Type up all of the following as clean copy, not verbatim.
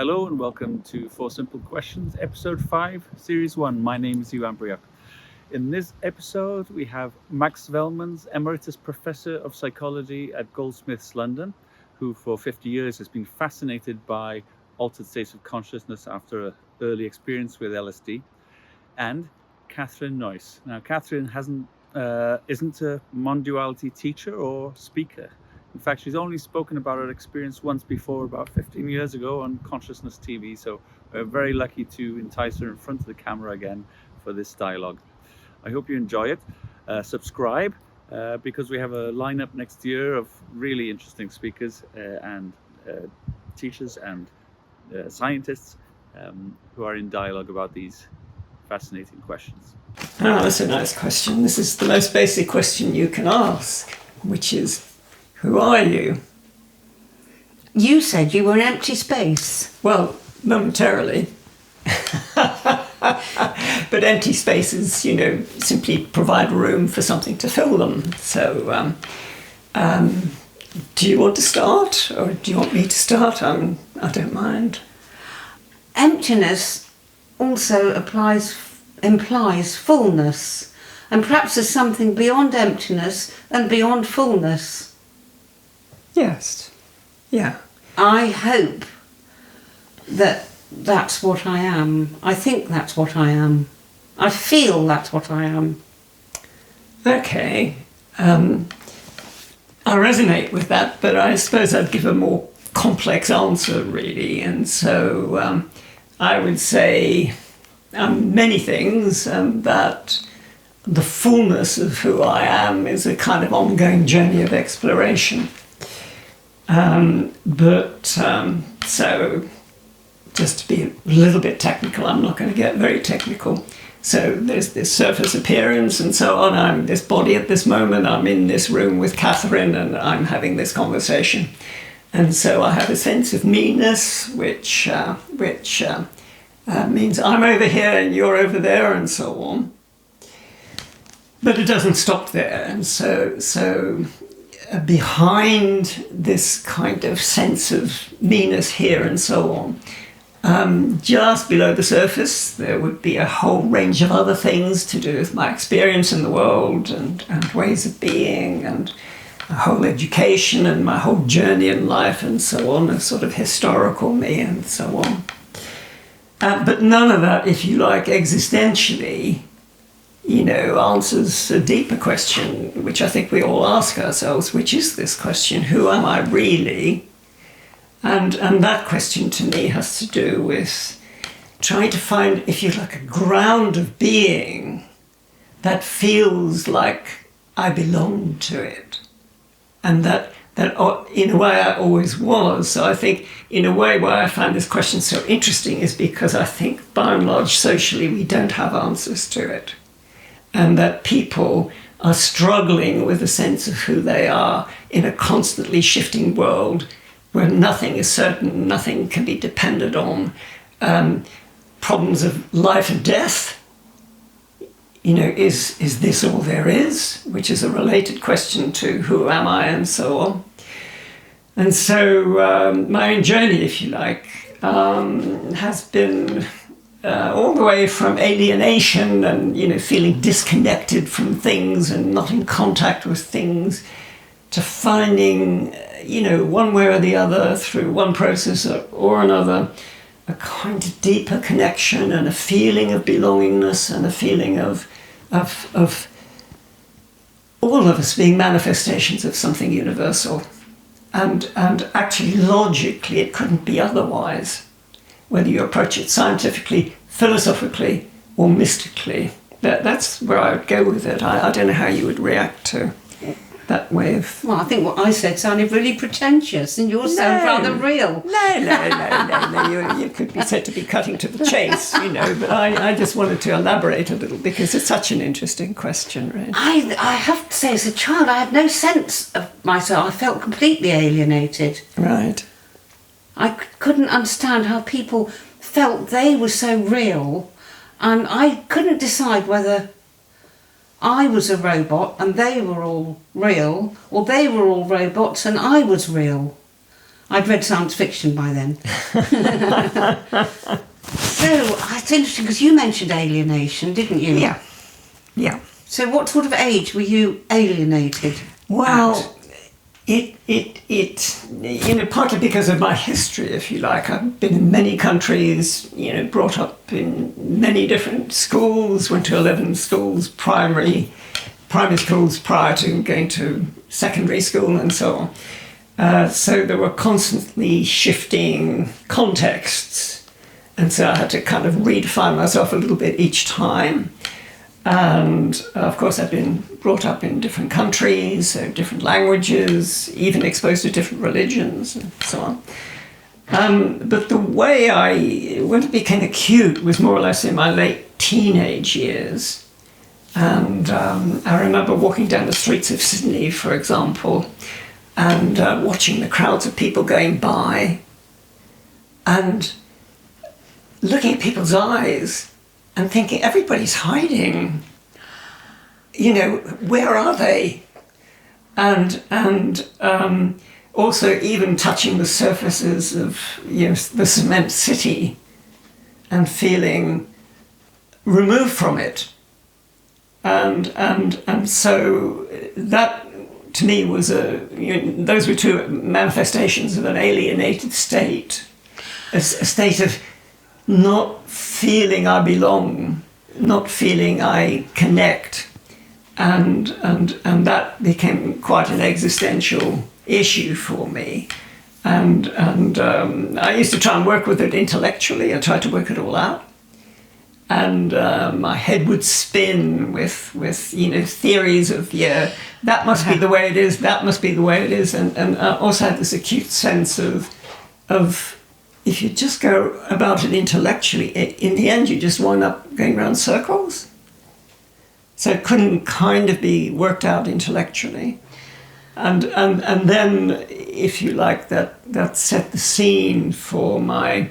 Hello and welcome to Four Simple Questions, Episode 5, Series 1. My name is Iwan Brioc. In this episode, we have Max Velmans, Emeritus Professor of Psychology at Goldsmiths, London, who for 50 years has been fascinated by altered states of consciousness after an early experience with LSD, and Catherine Noyce. Now, Catherine isn't a non-duality teacher or speaker. In fact, she's only spoken about her experience once before, about 15 years ago on Consciousness TV. So we're very lucky to entice her in front of the camera again for this dialogue. I hope you enjoy it. Subscribe because we have a lineup next year of really interesting speakers and teachers and scientists who are in dialogue about these fascinating questions. Oh, that's a nice question. This is the most basic question you can ask, which is, who are you? You said you were an empty space. Well, momentarily. But empty spaces, simply provide room for something to fill them. So, do you want to start, or do you want me to start? I don't mind. Emptiness also implies fullness, and perhaps there's something beyond emptiness and beyond fullness. Yes. Yeah. I hope that that's what I am. I think that's what I am. I feel that's what I am. Okay. I resonate with that, but I suppose I'd give a more complex answer, really. And so I would say many things, that the fullness of who I am is a kind of ongoing journey of exploration. So just to be a little bit technical, I'm not going to get very technical. So there's this surface appearance and so on. I'm this body at this moment. I'm in this room with Catherine and I'm having this conversation. And so I have a sense of me-ness, which means I'm over here and you're over there and so on. But it doesn't stop there. And so behind this kind of sense of me-ness here and so on, just below the surface, there would be a whole range of other things to do with my experience in the world and ways of being and a whole education and my whole journey in life and so on, a sort of historical me and so on. But none of that, if you like, existentially, answers a deeper question, which I think we all ask ourselves, which is this question, who am I really? And that question to me has to do with trying to find, if you like, a ground of being that feels like I belong to it. And that in a way I always was. So I think in a way why I find this question so interesting is because I think by and large socially we don't have answers to it. And that people are struggling with a sense of who they are in a constantly shifting world where nothing is certain, nothing can be depended on. Problems of life and death. Is this all there is? Which is a related question to who am I and so on. And so my own journey, if you like, has been all the way from alienation and, feeling disconnected from things and not in contact with things to finding, one way or the other through one process or another, a kind of deeper connection and a feeling of belongingness and a feeling of all of us being manifestations of something universal. And actually, logically, it couldn't be otherwise, whether you approach it scientifically, philosophically, or mystically. That's where I would go with it. I don't know how you would react to that way of... Well, I think what I said sounded really pretentious, and yours sound rather real. No. You could be said to be cutting to the chase, but I just wanted to elaborate a little because it's such an interesting question, right? I have to say, as a child, I had no sense of myself. I felt completely alienated. Right. I couldn't understand how people felt they were so real, and I couldn't decide whether I was a robot and they were all real, or they were all robots and I was real. I'd read science fiction by then. So it's interesting because you mentioned alienation, didn't you? Yeah. Yeah. So what sort of age were you alienated? Well, it partly because of my history, if you like. I've been in many countries, brought up in many different schools, went to 11 schools, primary schools prior to going to secondary school and so on. So there were constantly shifting contexts. And so I had to kind of redefine myself a little bit each time. And of course, I've been brought up in different countries, so different languages, even exposed to different religions and so on. But the way when it became acute was more or less in my late teenage years. And I remember walking down the streets of Sydney, for example, and watching the crowds of people going by and looking at people's eyes and thinking, everybody's hiding. Where are they? And also even touching the surfaces of the cement city and feeling removed from it. And so that to me was those were two manifestations of an alienated state, a state of not feeling I belong, not feeling I connect, and that became quite an existential issue for me. And I used to try and work with it intellectually. I tried to work it all out, and my head would spin with theories of that must be the way it is, that must be the way it is, and I also had this acute sense of if you just go about it intellectually, in the end you just wind up going around circles. So it couldn't kind of be worked out intellectually. And then, if you like, that set the scene for my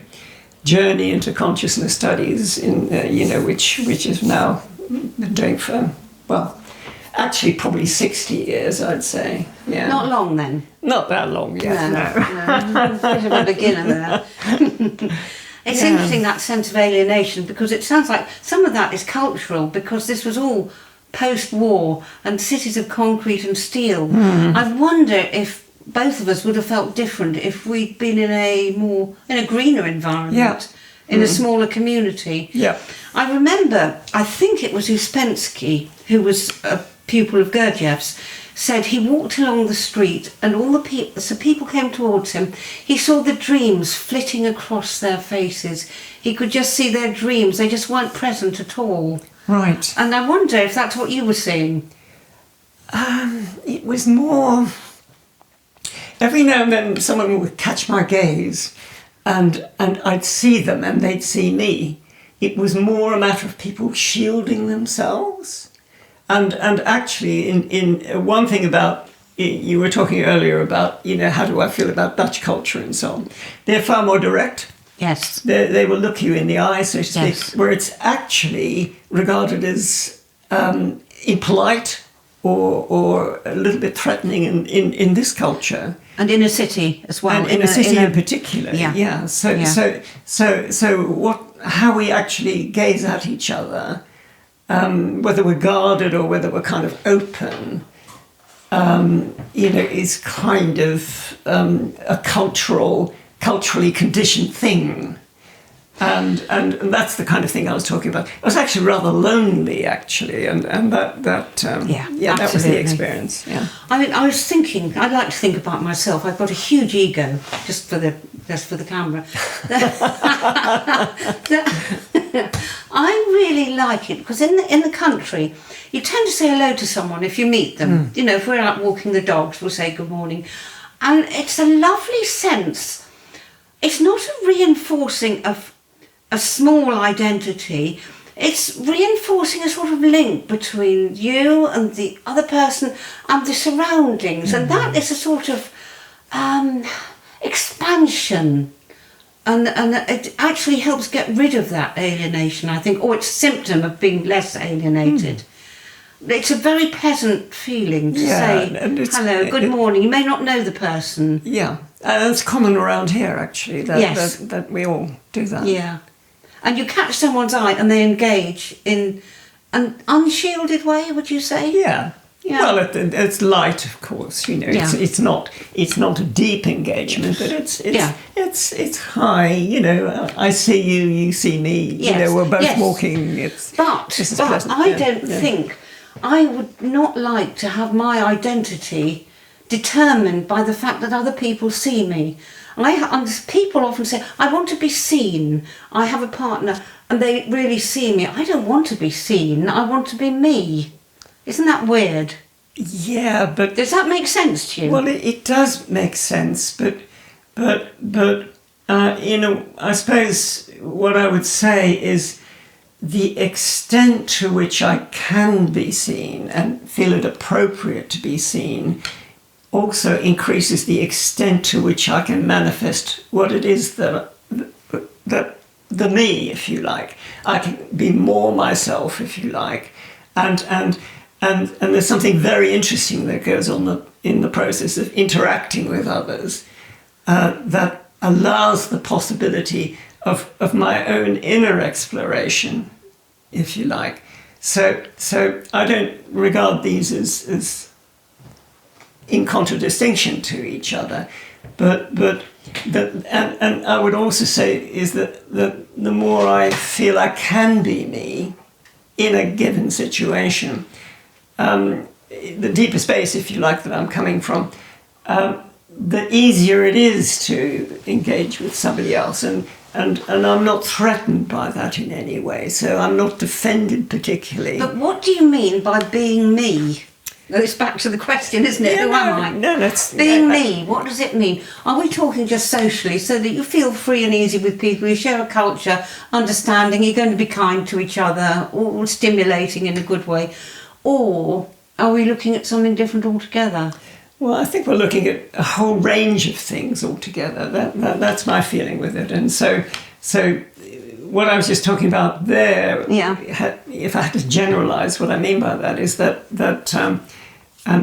journey into consciousness studies, which is now been doing for, actually probably 60 years, I'd say. Yeah. Not long then? Not that long, yeah. No. A bit of a beginner there. It's interesting, that sense of alienation, because it sounds like some of that is cultural, because this was all post-war and cities of concrete and steel. I wonder if both of us would have felt different if we'd been in a greener environment, in a smaller community. Yeah. I remember, I think it was Uspensky, who was a pupil of Gurdjieff's, said he walked along the street and all the people came towards him. He saw the dreams flitting across their faces. He could just see their dreams. They just weren't present at all. Right. And I wonder if that's what you were seeing. It was more... Every now and then someone would catch my gaze and I'd see them and they'd see me. It was more a matter of people shielding themselves. And actually, in one thing about, you were talking earlier about, how do I feel about Dutch culture and so on. They're far more direct. Yes. They will look you in the eye, so to speak, yes. Where it's actually regarded as impolite or a little bit threatening in this culture. And in a city as well. And in a city in particular. Yeah. So how we actually gaze at each other, whether we're guarded or whether we're kind of open, is kind of a culturally conditioned thing. And that's the kind of thing I was talking about. I was actually rather lonely, actually, and that was the experience. Yeah. I mean, I was thinking, I like to think about myself. I've got a huge ego, just for the camera. I really like it because in the country, you tend to say hello to someone if you meet them. If we're out walking the dogs, we'll say good morning, and it's a lovely sense. It's not a reinforcing of a small identity, it's reinforcing a sort of link between you and the other person and the surroundings, and that is a sort of expansion, and it actually helps get rid of that alienation, I think, or it's a symptom of being less alienated. It's a very pleasant feeling to say hello, good morning. You may not know the person. Yeah. It's common around here, actually, Yes. that we all do that. Yeah. And you catch someone's eye and they engage in an unshielded way, would you say? Yeah. Yeah. Well, it's light, of course. You know, Yeah. it's not a deep engagement, but it's Yeah. it's high. You know, I see you, you see me. You Yes. know, we're both Yes. walking. This is pleasant. I Yeah. don't Yeah. think I would not like to have my identity determined by the fact that other people see me. People often say, I want to be seen. I have a partner and they really see me. I don't want to be seen. I want to be me. Isn't that weird? Yeah, but Does that make sense to you? well, it does make sense, but you know, I suppose what I would say is the extent to which I can be seen and feel it appropriate to be seen also increases the extent to which I can manifest what it is that the me, if you like. I can be more myself, if you like, and there's something very interesting that goes on in the process of interacting with others that allows the possibility of my own inner exploration, if you like. So I don't regard these as in contradistinction to each other, but and I would also say is that the more I feel I can be me in a given situation, the deeper space, if you like, that I'm coming from, the easier it is to engage with somebody else, and I'm not threatened by that in any way, so I'm not defended particularly. But what do you mean by being me? It's back to the question, isn't it? Yeah, Who am I? No, that's Being me, what does it mean? Are we talking just socially so that you feel free and easy with people, you share a culture, understanding, you're going to be kind to each other, or stimulating in a good way? Or are we looking at something different altogether? Well, I think we're looking at a whole range of things altogether. That's my feeling with it. And so what I was just talking about there, Yeah. if I had to generalise what I mean by that, is that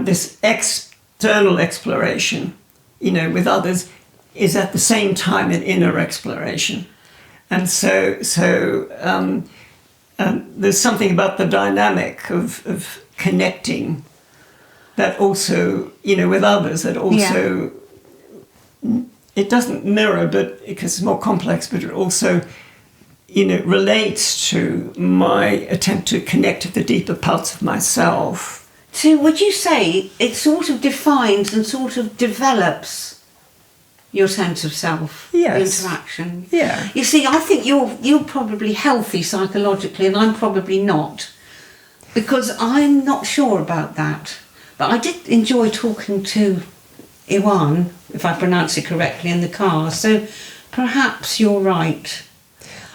this external exploration, you know, with others, is at the same time an inner exploration. And so there's something about the dynamic of connecting that also, you know, with others, that also, it doesn't mirror, but because it's more complex, but it also, you know, relates to my attempt to connect to the deeper parts of myself. So would you say it sort of defines and sort of develops your sense of self? Yes. Interaction? Yeah. You see, I think you're probably healthy psychologically and I'm probably not, because I'm not sure about that. But I did enjoy talking to Iwan, if I pronounce it correctly, in the car, so perhaps you're right.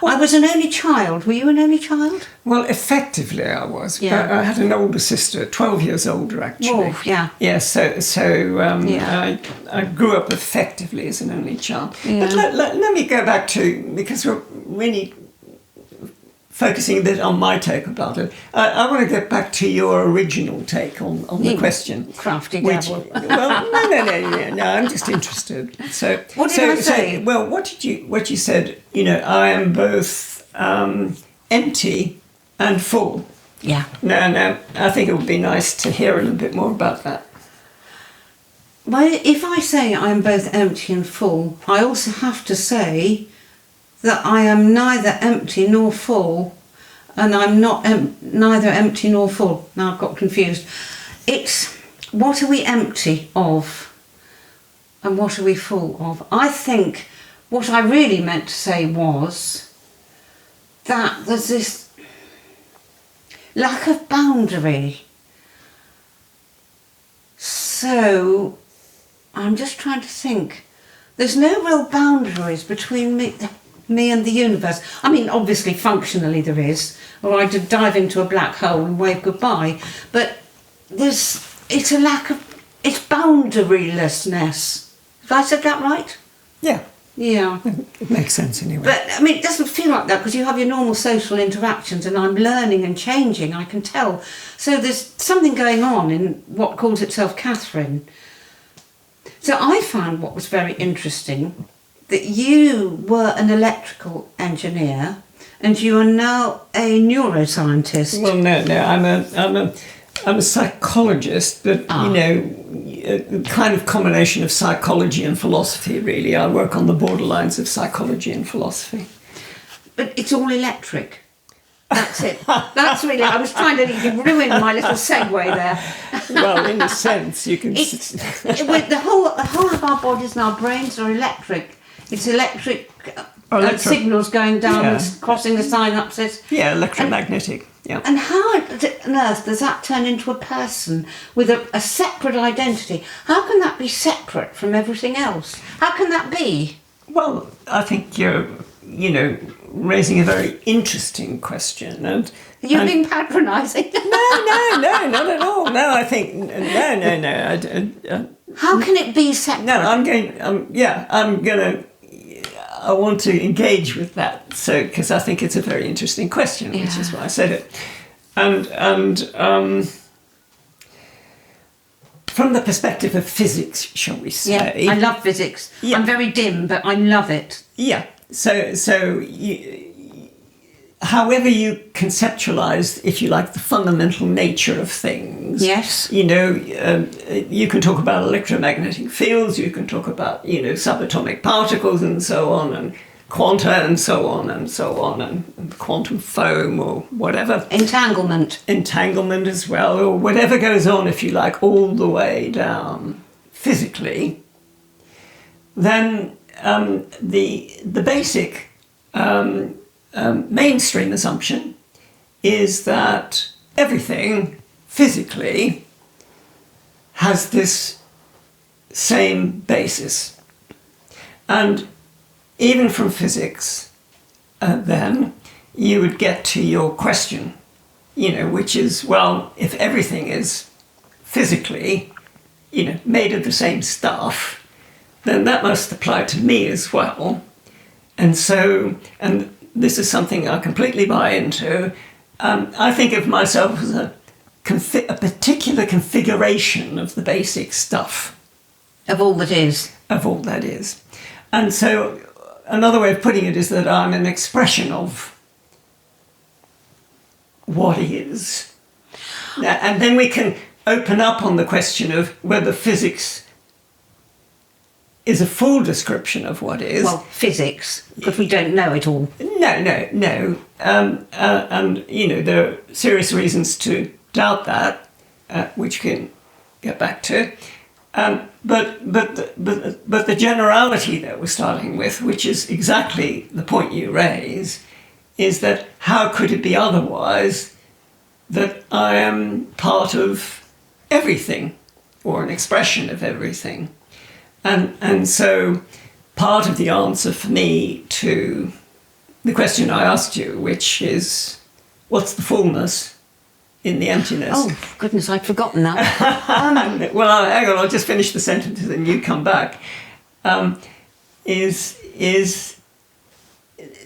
I was an only child. Were you an only child? Well, effectively I was. Yeah. I had an older sister, 12 years older actually. Oh, yeah. Yeah, so Yeah. I grew up effectively as an only child. Yeah. But let me go back to, because we're really focusing a bit on my take about it, I want to get back to your original take on the question. Crafty Which, devil. well, no, I'm just interested. So, What did I say? Well, what you said, you know, I am both empty and full. Yeah. Now, I think it would be nice to hear a little bit more about that. Well, if I say I'm both empty and full, I also have to say that I am neither empty nor full, and I'm not neither empty nor full. Now I've got confused. It's what are we empty of and what are we full of? I think what I really meant to say was that there's this lack of boundary. So I'm just trying to think. There's no real boundaries between me and the universe. I mean, obviously, functionally there is, or I'd dive into a black hole and wave goodbye. But it's a lack of, it's boundarylessness. Have I said that right? Yeah, Yeah. it makes sense anyway. But, I mean, it doesn't feel like that because you have your normal social interactions and I'm learning and changing, I can tell. So there's something going on in what calls itself Catherine So I found what was very interesting, that you were an electrical engineer and you are now a neuroscientist. Well, no, I'm a psychologist, but a kind of combination of psychology and philosophy. Really, I work on the borderlines of psychology and philosophy. But it's all electric. That's it. That's really. I was trying to ruin my little segue there. Well, in a sense, you can. The whole of our bodies and our brains are electric. It's electric signals going down and crossing the synapses. Yeah, electromagnetic. Yeah. And how on earth does that turn into a person with a separate identity? How can that be separate from everything else? How can that be? Well, I think you're, raising a very interesting question. And you're being patronising. No, not at all. No, I think no. How can it be separate? No, I want to engage with that, so because I think it's a very interesting question, which is why I said it. And from the perspective of physics, shall we say? Yeah, I love physics. Yeah. I'm very dim, but I love it. Yeah. However you conceptualize, if you like, the fundamental nature of things. Yes. You can talk about electromagnetic fields, you can talk about, subatomic particles and so on, and quanta and so on, and quantum foam or whatever. Entanglement as well, or whatever goes on, if you like, all the way down physically. Then the basic mainstream assumption is that everything physically has this same basis. And even from physics, then you would get to your question, which is, well, if everything is physically, made of the same stuff, then that must apply to me as well. And this is something I completely buy into. I think of myself as a particular configuration of the basic stuff. Of all that is. Of all that is. And so another way of putting it is that I'm an expression of what is. And then we can open up on the question of whether physics is a full description of what is. Well, physics, because we don't know it all. No. And, there are serious reasons to doubt that, which we can get back to. But the generality that we're starting with, which is exactly the point you raise, is that how could it be otherwise that I am part of everything, or an expression of everything? And so part of the answer for me to the question I asked you, which is, what's the fullness in the emptiness? Oh, goodness, I'd forgotten that. Well, hang on, I'll just finish the sentence and you come back. Is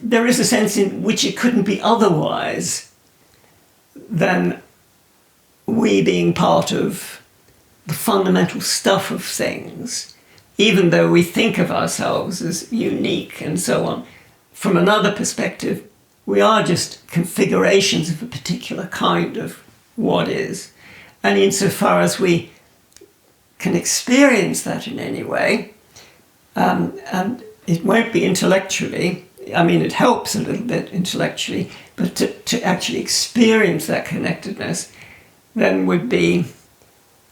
there is a sense in which it couldn't be otherwise than we being part of the fundamental stuff of things, even though we think of ourselves as unique and so on. From another perspective, we are just configurations of a particular kind of what is. And insofar as we can experience that in any way, and it won't be intellectually, I mean, it helps a little bit intellectually, but to actually experience that connectedness then would be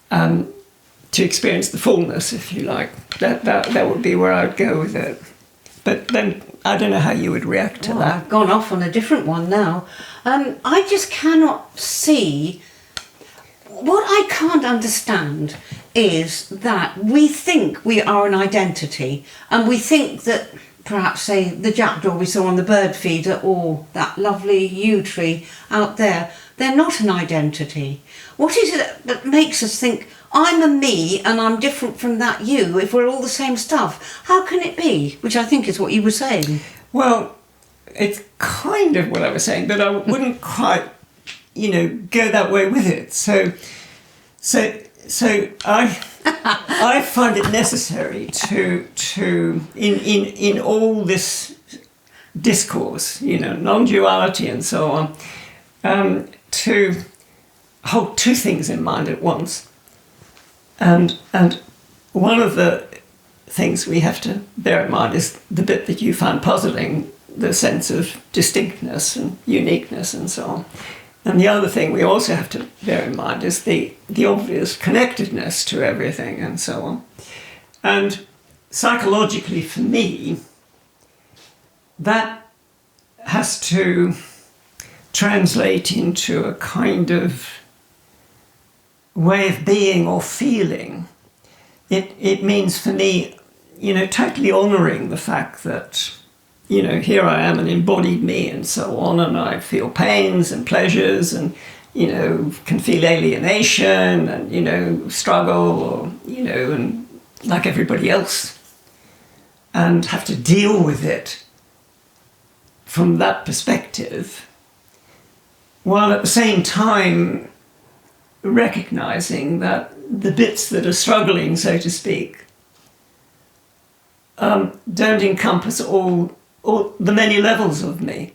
to experience the fullness, if you like. That would be where I'd go with it. But then I don't know how you would react to that. I've gone off on a different one now. I just cannot see. What I can't understand is that we think we are an identity, and we think that perhaps, say, the jackdaw we saw on the bird feeder or that lovely yew tree out there, they're not an identity. What is it that makes us think, I'm a me and I'm different from that you if we're all the same stuff? How can it be? Which I think is what you were saying. Well, it's kind of what I was saying, but I wouldn't quite, go that way with it. So I I find it necessary to in all this discourse, non-duality and so on, to hold two things in mind at once. And one of the things we have to bear in mind is the bit that you found puzzling, the sense of distinctness and uniqueness and so on. And the other thing we also have to bear in mind is the obvious connectedness to everything and so on. And psychologically, for me, that has to translate into a kind of way of being or feeling. It means for me, totally honouring the fact that, here I am, an embodied me and so on, and I feel pains and pleasures and, can feel alienation and, struggle or, and like everybody else, and have to deal with it from that perspective, while at the same time recognising that the bits that are struggling, so to speak, don't encompass all the many levels of me.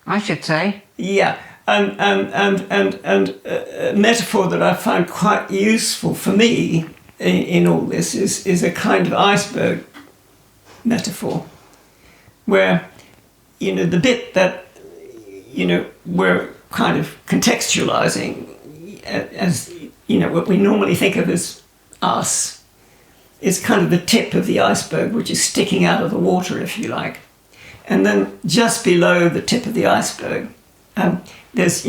I should say. Yeah, and a metaphor that I find quite useful for me in all this is a kind of iceberg metaphor, where the bit that we're kind of contextualizing as what we normally think of as us is kind of the tip of the iceberg, which is sticking out of the water, if you like. And then just below the tip of the iceberg, there's,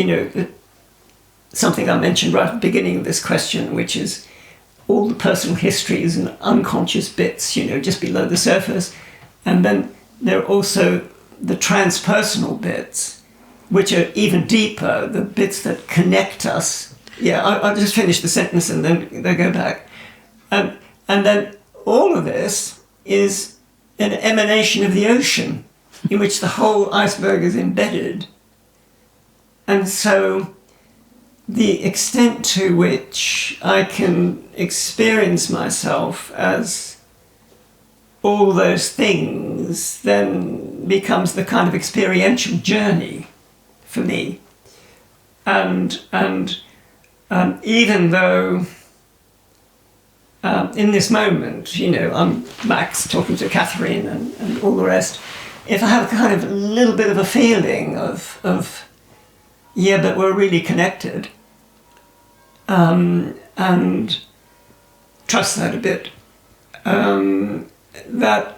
something I mentioned right at the beginning of this question, which is all the personal histories and unconscious bits, just below the surface. And then there are also the transpersonal bits, which are even deeper, the bits that connect us. Yeah, I'll just finish the sentence and then go back. And then all of this is an emanation of the ocean, in which the whole iceberg is embedded. And so the extent to which I can experience myself as all those things then becomes the kind of experiential journey for me. And even though in this moment, I'm Max talking to Catherine and all the rest, if I have kind of a little bit of a feeling of yeah, but we're really connected, and trust that a bit, that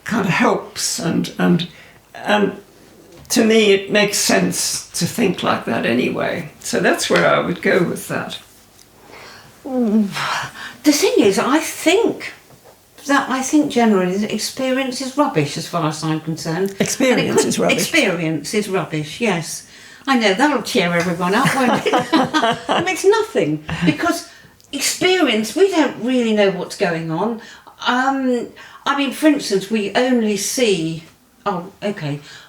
kind of helps, and to me it makes sense to think like that anyway. So that's where I would go with that. The thing is, I think generally that experience is rubbish as far as I'm concerned. Experience is rubbish. Experience is rubbish, yes. I know, that'll cheer everyone up, won't it? It's nothing, because experience, we don't really know what's going on. For instance, we only see, our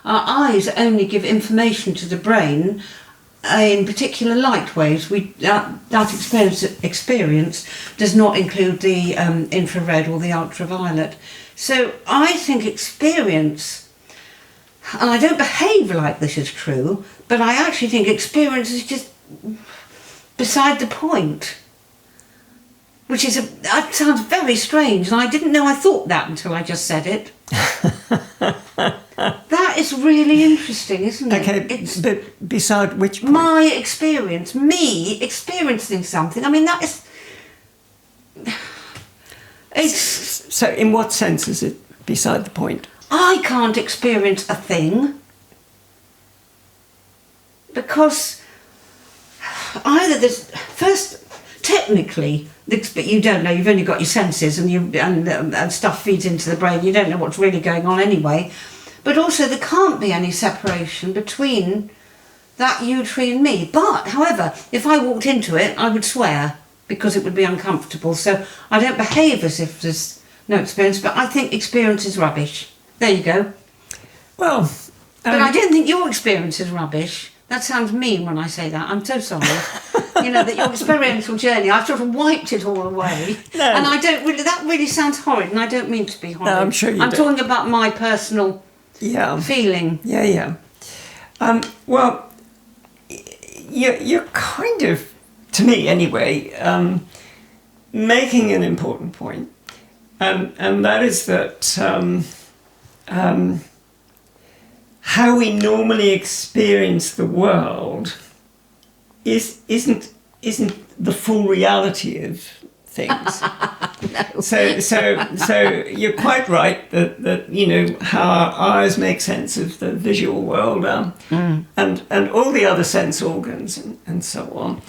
eyes only give information to the brain in particular light waves. That experience does not include the infrared or the ultraviolet. So I think experience, and I don't behave like this is true, but I actually think experience is just beside the point. Which that sounds very strange, and I didn't know I thought that until I just said it. That is really interesting, isn't it? Okay, but beside which point? My experience, me experiencing something, that is... So in what sense is it beside the point? I can't experience a thing because either there's... First, technically, but you don't know, you've only got your senses and stuff feeds into the brain, you don't know what's really going on anyway. But also there can't be any separation between that you tree and me. But, however, if I walked into it, I would swear because it would be uncomfortable. So I don't behave as if there's no experience, but I think experience is rubbish. There you go. Well... but I don't think your experience is rubbish. That sounds mean when I say that. I'm so sorry. You know, that your experiential journey, I've sort of wiped it all away. No. And I don't really, that really sounds horrid, and I don't mean to be horrid. I'm sure you I'm don't. talking about my personal feeling. Yeah. Well, you're kind of, to me anyway, making an important point, and that is that how we normally experience the world isn't the full reality of things. No. So you're quite right that you know how our eyes make sense of the visual world, and all the other sense organs and so on,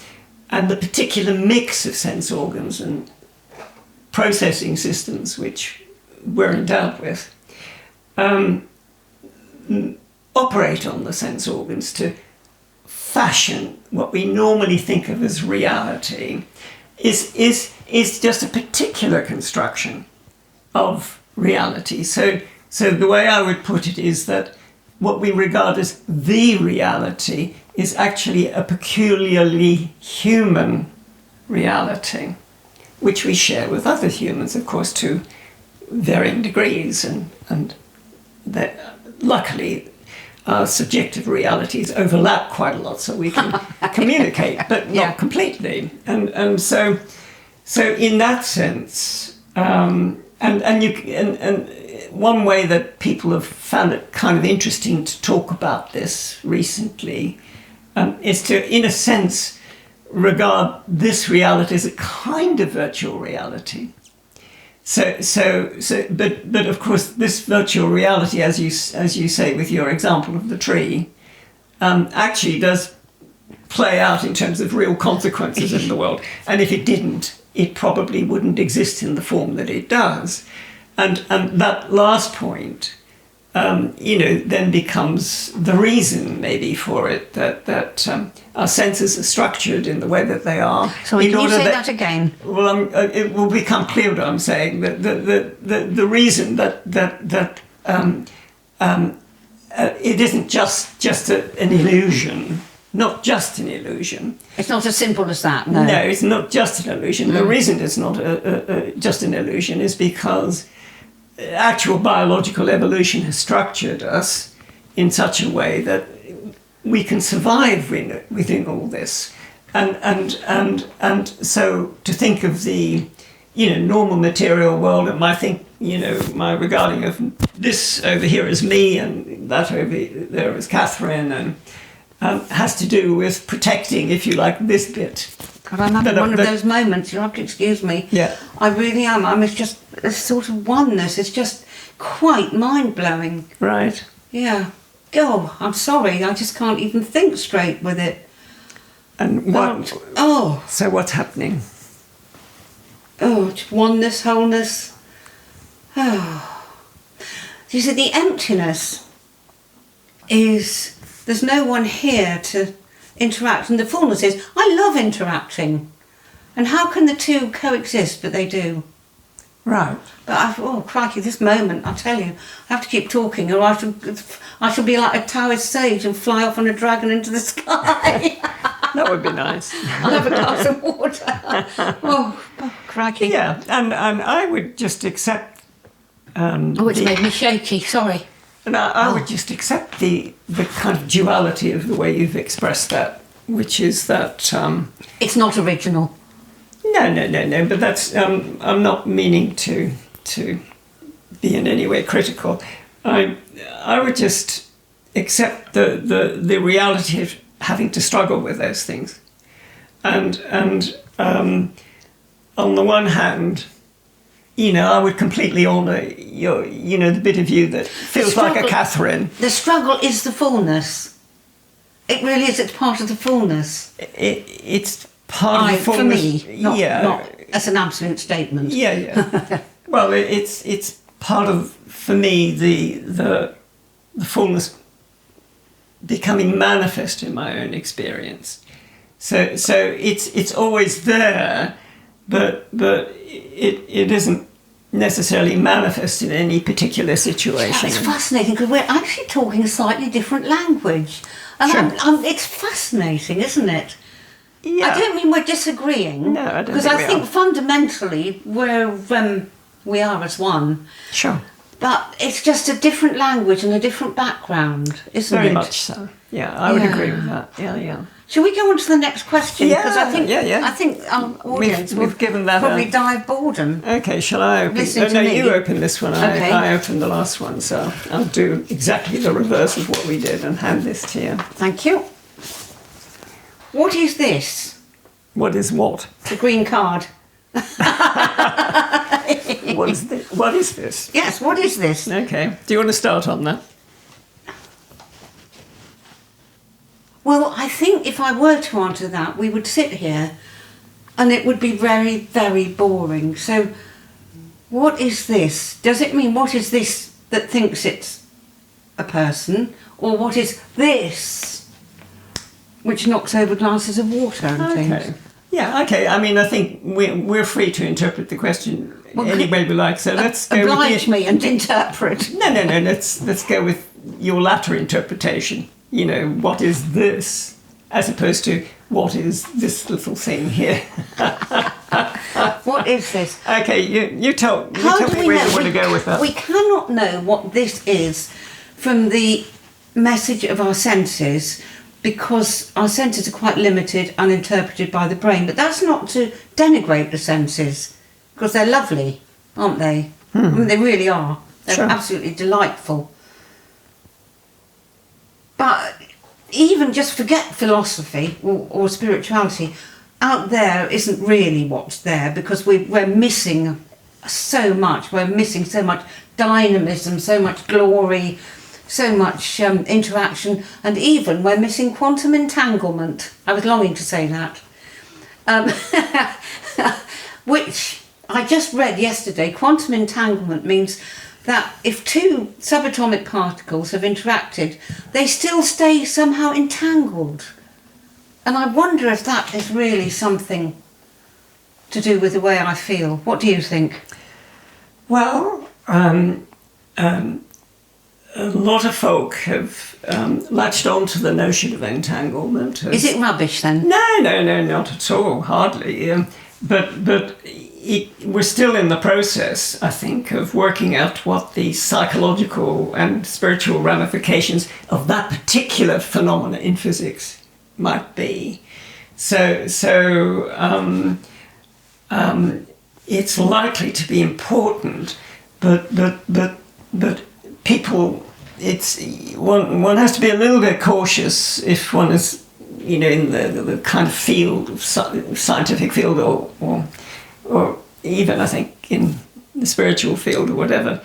and the particular mix of sense organs and processing systems which we're endowed with, operate on the sense organs to fashion what we normally think of as reality is just a particular construction of reality. So the way I would put it is that what we regard as the reality is actually a peculiarly human reality, which we share with other humans, of course, to varying degrees, and that luckily our subjective realities overlap quite a lot, so we can communicate, but not completely. And so in that sense, and one way that people have found it kind of interesting to talk about this recently is to, in a sense, regard this reality as a kind of virtual reality. But of course, this virtual reality, as you say with your example of the tree, actually does play out in terms of real consequences in the world. And if it didn't, it probably wouldn't exist in the form that it does. And that last point, then becomes the reason maybe for it that our senses are structured in the way that they are. Sorry, can you say that again? Well, it will become clear what I'm saying. That the reason that it isn't just an illusion, not just an illusion. It's not as simple as that. No, it's not just an illusion. The reason it's not just an illusion is because actual biological evolution has structured us in such a way that we can survive within all this, and so to think of the normal material world, and my regarding of this over here as me and that over there as Catherine, and has to do with protecting, if you like, this bit. God, I'm having one of those moments. You'll have to excuse me. Yeah, I really am. It's just a sort of oneness. It's just quite mind-blowing. right. Yeah. Oh, I'm sorry. I just can't even think straight with it. And what? So what's happening? Just oneness, wholeness. Oh. You see, the emptiness is there's no one here to interact, and the fullness is I love interacting. And how can the two coexist? But they do. Right. But crikey, this moment, I tell you, I have to keep talking, or I shall be like a Taoist sage and fly off on a dragon into the sky. That would be nice. I'll have a glass of water. Oh, crikey. Yeah, and I would just accept. It's made me shaky. Sorry. And I would just accept the kind of duality of the way you've expressed that, which is that it's not original. No. But that's I'm not meaning to be in any way critical. I would just accept the reality of having to struggle with those things, and on the one hand, I would completely honour your the bit of you that feels like a Catherine. The struggle is the fullness. It really is. It's part of the fullness. It's part of the fullness. For me, not as an absolute statement. Yeah. Well, it's part of, for me, the fullness becoming manifest in my own experience. So it's always there, but it isn't necessarily manifest in any particular situation. It's fascinating because we're actually talking a slightly different language, and Sure. it's fascinating, isn't it? Yeah. I don't mean we're disagreeing. No, I don't because think I we think are. fundamentally we are as one. Sure. But it's just a different language and a different background, isn't it? Very much so. Yeah, I would Yeah. agree with that. Yeah. Shall we go on to the next question? Because I think yeah. I think our audience We've will given that probably a- die of boredom. Okay, shall I open? Listen to no, me. you open this one. Okay. I opened the last one, so I'll do exactly the reverse of what we did and hand this to you. Thank you. What is this? What is what? The green card. What is this? What is this? Yes, what is this? Okay. Do you want to start on that? Well, I think if I were to answer that, we would sit here and it would be very, very boring. So, what is this? Does it mean what is this that thinks it's a person? Or what is this which knocks over glasses of water and things? Okay. Yeah, okay. I mean, I think we're free to interpret the question any way we like. So let's go Oblige with me and interpret. No. Let's go with your latter interpretation. You know, what is this, as opposed to what is this little thing here? What is this? Okay, you tell me where you want to go with that. We cannot know what this is from the message of our senses, because our senses are quite limited and interpreted by the brain. But that's not to denigrate the senses, because they're lovely, aren't they? I mean, they really are. They're Sure. absolutely delightful. But even just forget philosophy or spirituality, out there isn't really what's there, because we're missing so much. We're missing so much dynamism, so much glory, so much interaction, and even we're missing quantum entanglement. I was longing to say that. Which I just read yesterday. Quantum entanglement means that if two subatomic particles have interacted, they still stay somehow entangled. And I wonder if that is really something to do with the way I feel. What do you think? Well, a lot of folk have latched on to the notion of entanglement. Is it rubbish then? No, not at all, hardly. But we're still in the process, I think, of working out what the psychological and spiritual ramifications of that particular phenomena in physics might be. So it's likely to be important, but people, one has to be a little bit cautious if one is, you know, in the kind of field, scientific field, or even I think in the spiritual field or whatever,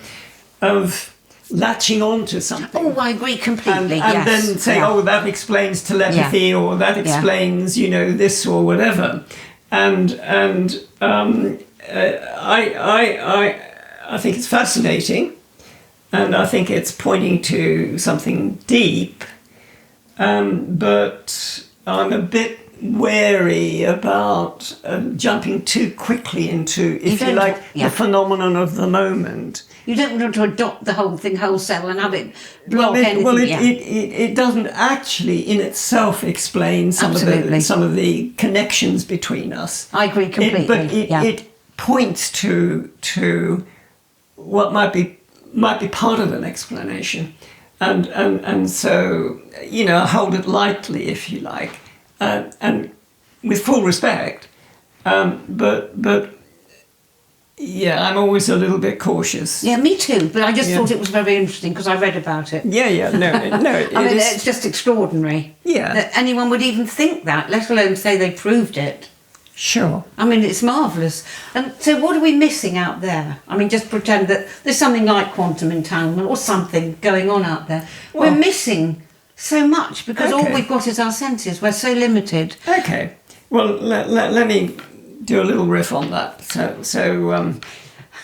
of latching on to something. Oh, I agree completely. And yes. then say, oh, that explains telepathy, or that explains, you know, this or whatever. And I think it's fascinating, and I think it's pointing to something deep, but I'm a bit wary about jumping too quickly into, if you like, the phenomenon of the moment. You don't want to adopt the whole thing wholesale and have it block anything. Well, it doesn't actually in itself explain some of the connections between us. I agree completely. It points to what might be part of an explanation, and so, you know, hold it lightly if you like, and with full respect, but. Yeah, I'm always a little bit cautious. Yeah, me too. But I just thought it was very interesting because I read about it. Yeah, no. I mean, it's just extraordinary. Yeah. That anyone would even think that, let alone say they proved it. Sure. I mean, it's marvellous. And so what are we missing out there? I mean, just pretend that there's something like quantum entanglement or something going on out there. Well, we're missing so much because all we've got is our senses. We're so limited. Okay. Well, let me do a little riff on that. So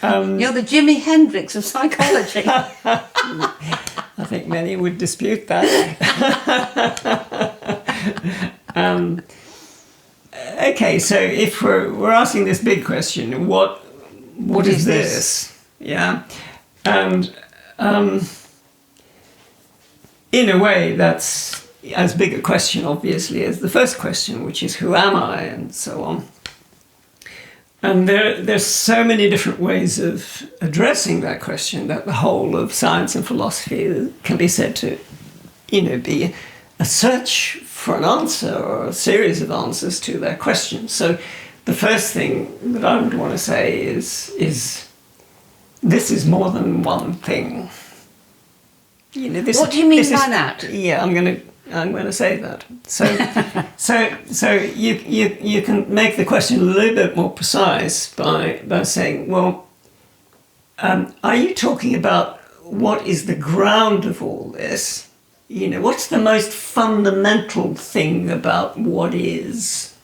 You're the Jimmy Hendrix of psychology. I think many would dispute that. Okay, so if we're asking this big question, what is this? Yeah, and in a way, that's as big a question, obviously, as the first question, which is who am I, and so on. And there's so many different ways of addressing that question that the whole of science and philosophy can be said to, be a search for an answer or a series of answers to that question. So the first thing that I would want to say is this is more than one thing. What do you mean by that? Yeah, I'm going to say that. So you can make the question a little bit more precise by saying, well, are you talking about what is the ground of all this? What's the most fundamental thing about what is?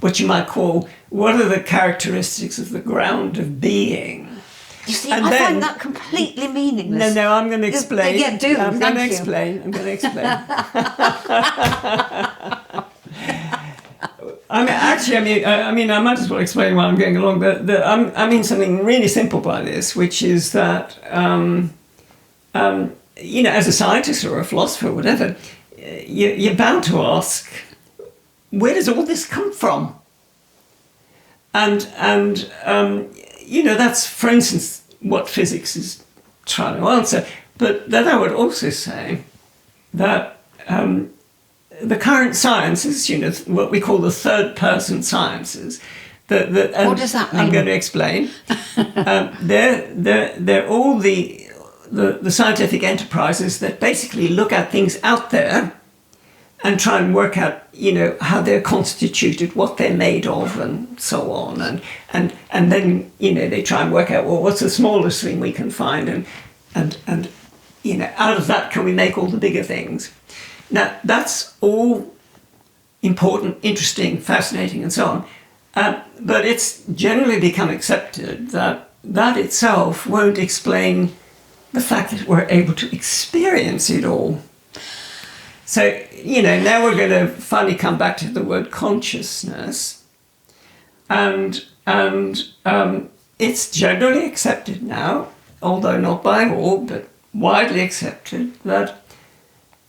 What you might call, what are the characteristics of the ground of being? You see, I find that completely meaningless. No, I'm going to explain. Yeah, do. I'm going to explain. I might as well explain while I'm going along. I mean something really simple by this, which is that, as a scientist or a philosopher or whatever, you're bound to ask, where does all this come from? And that's, for instance, what physics is trying to answer. But then I would also say that the current sciences, what we call the third-person sciences, what does that mean? I'm going to explain. They're all the scientific enterprises that basically look at things out there and try and work out, how they're constituted, what they're made of, and so on. And then, they try and work out, well, what's the smallest thing we can find? And out of that, can we make all the bigger things? Now, that's all important, interesting, fascinating, and so on. But it's generally become accepted that that itself won't explain the fact that we're able to experience it all. So, now we're going to finally come back to the word consciousness. And it's generally accepted now, although not by all, but widely accepted, that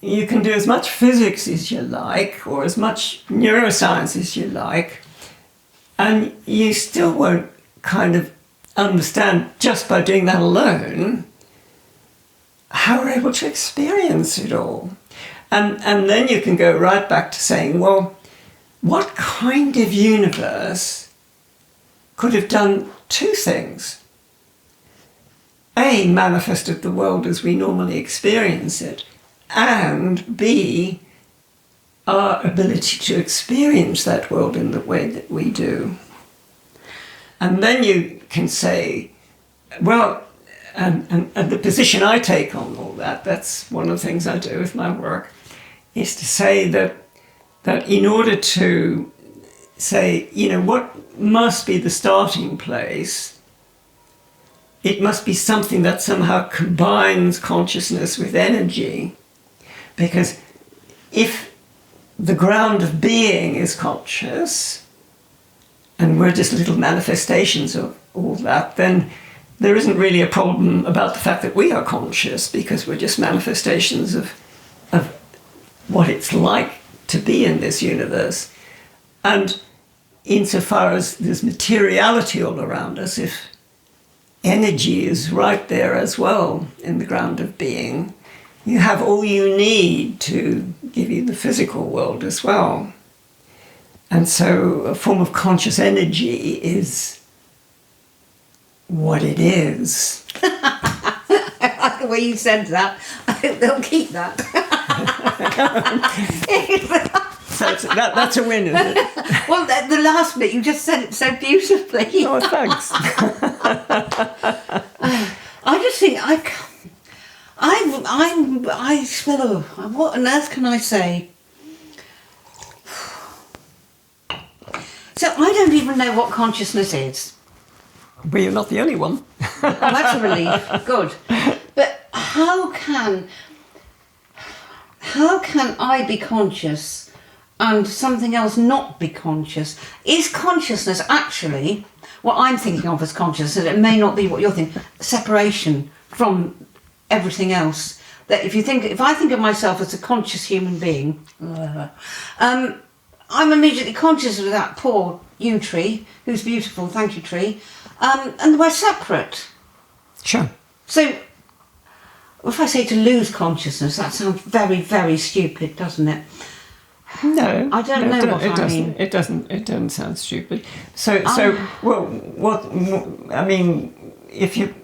you can do as much physics as you like, or as much neuroscience as you like, and you still won't kind of understand, just by doing that alone, how we're able to experience it all. And then you can go right back to saying, well, what kind of universe could have done two things? A, manifested the world as we normally experience it, and B, our ability to experience that world in the way that we do. And then you can say, well, and the position I take on all that, that's one of the things I do with my work, is to say that in order to say, what must be the starting place, it must be something that somehow combines consciousness with energy. Because if the ground of being is conscious, and we're just little manifestations of all that, then there isn't really a problem about the fact that we are conscious, because we're just manifestations of what it's like to be in this universe. And insofar as there's materiality all around us, if energy is right there as well in the ground of being, you have all you need to give you the physical world as well. And so a form of conscious energy is what it is. I like the way you said that. I hope they'll keep that. So that's a win, isn't it? Well, the last bit, you just said it so beautifully. Oh, thanks. I just think what on earth can I say? So I don't even know what consciousness is. Well, you're not the only one. Oh, that's a relief. Good. But how can I be conscious and something else not be conscious? Is consciousness actually what I'm thinking of as consciousness? And it may not be what you're thinking. Separation from everything else. that if I think of myself as a conscious human being, I'm immediately conscious of that poor yew tree, who's beautiful, thank you tree, and we're separate. Sure. So, if I say to lose consciousness, that sounds very, very stupid, doesn't it? No, I don't know what I mean. It doesn't sound stupid. So, I mean, if you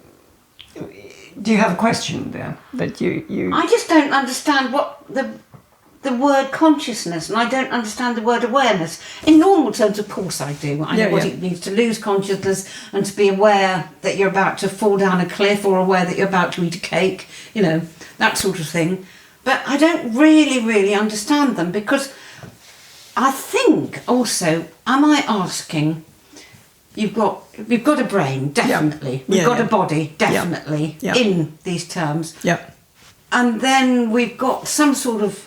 do, you have a question there that you. I just don't understand what the word consciousness, and I don't understand the word awareness. In normal terms, of course, I do. I know what it means to lose consciousness and to be aware that you're about to fall down a cliff, or aware that you're about to eat a cake. You know, that sort of thing. But I don't really understand them, because I think also, am I asking, we've got a brain, definitely. We've got a body, definitely, in these terms. Yeah. And then we've got some sort of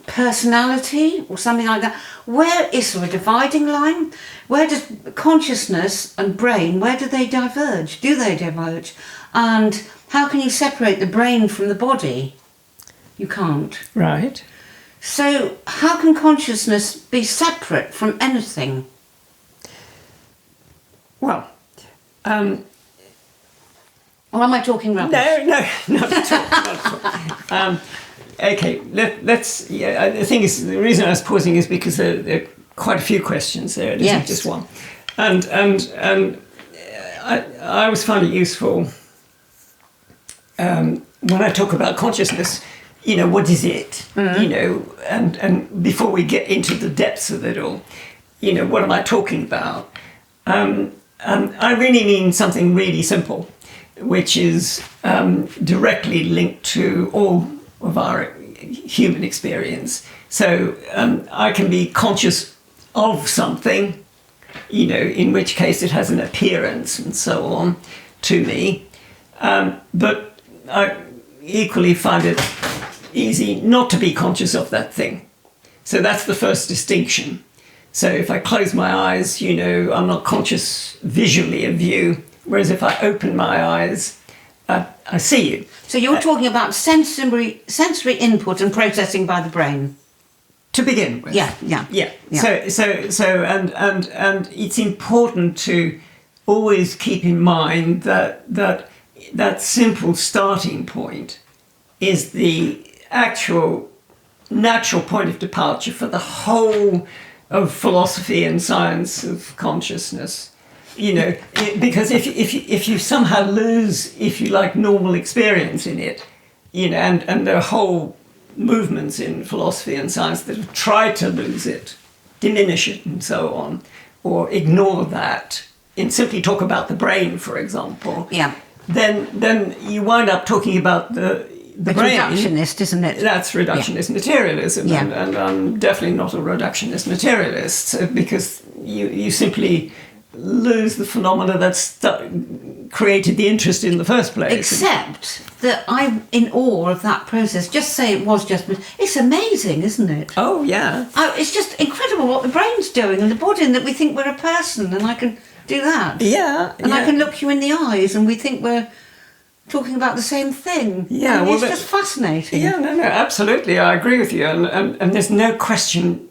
personality or something like that. Where is there a dividing line? Where does consciousness and brain, where do they diverge? Do they diverge? And how can you separate the brain from the body? You can't. Right. So how can consciousness be separate from anything? Well, or am I talking rubbish? No, not at all. Not at all. Okay, let's. Yeah, the thing is, the reason I was pausing is because there are quite a few questions there. It isn't just one, and I always find it useful when I talk about consciousness. You know, what is it? Mm-hmm. You know, and before we get into the depths of it all, you know, what am I talking about? I really mean something really simple, which is directly linked to all of our human experience. So I can be conscious of something, you know, in which case it has an appearance and so on to me. But I equally find it easy not to be conscious of that thing. So that's the first distinction. So if I close my eyes, you know, I'm not conscious visually of you, whereas if I open my eyes, I see you. So you're talking about sensory input and processing by the brain. To begin with. Yeah. So and it's important to always keep in mind that simple starting point is the actual natural point of departure for the whole of philosophy and science of consciousness. You know, because if you somehow lose, if you like, normal experience in it, you know, and there are whole movements in philosophy and science that have tried to lose it, diminish it and so on, or ignore that, and simply talk about the brain, for example, then you wind up talking about the brain. Reductionist, isn't it? That's reductionist materialism, and I'm definitely not a reductionist materialist, because you simply lose the phenomena that's created the interest in the first place. Except that I'm in awe of that process. Just say it was just... It's amazing, isn't it? Oh, yeah. It's just incredible what the brain's doing and the body, and that we think we're a person, and I can do that. Yeah. And I can look you in the eyes and we think we're talking about the same thing. Yeah, and it's just fascinating. Yeah, no, absolutely. I agree with you. And there's no question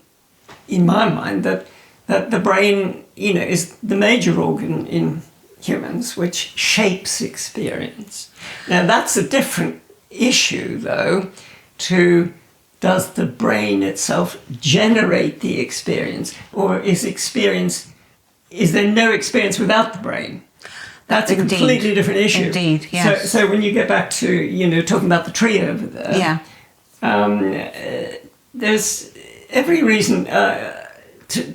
in my mind that the brain, you know, is the major organ in humans which shapes experience. Now, that's a different issue, though, to does the brain itself generate the experience, or is there no experience without the brain? That's a completely different issue. Indeed, yes. So when you get back to, you know, talking about the tree over there, there's every reason to...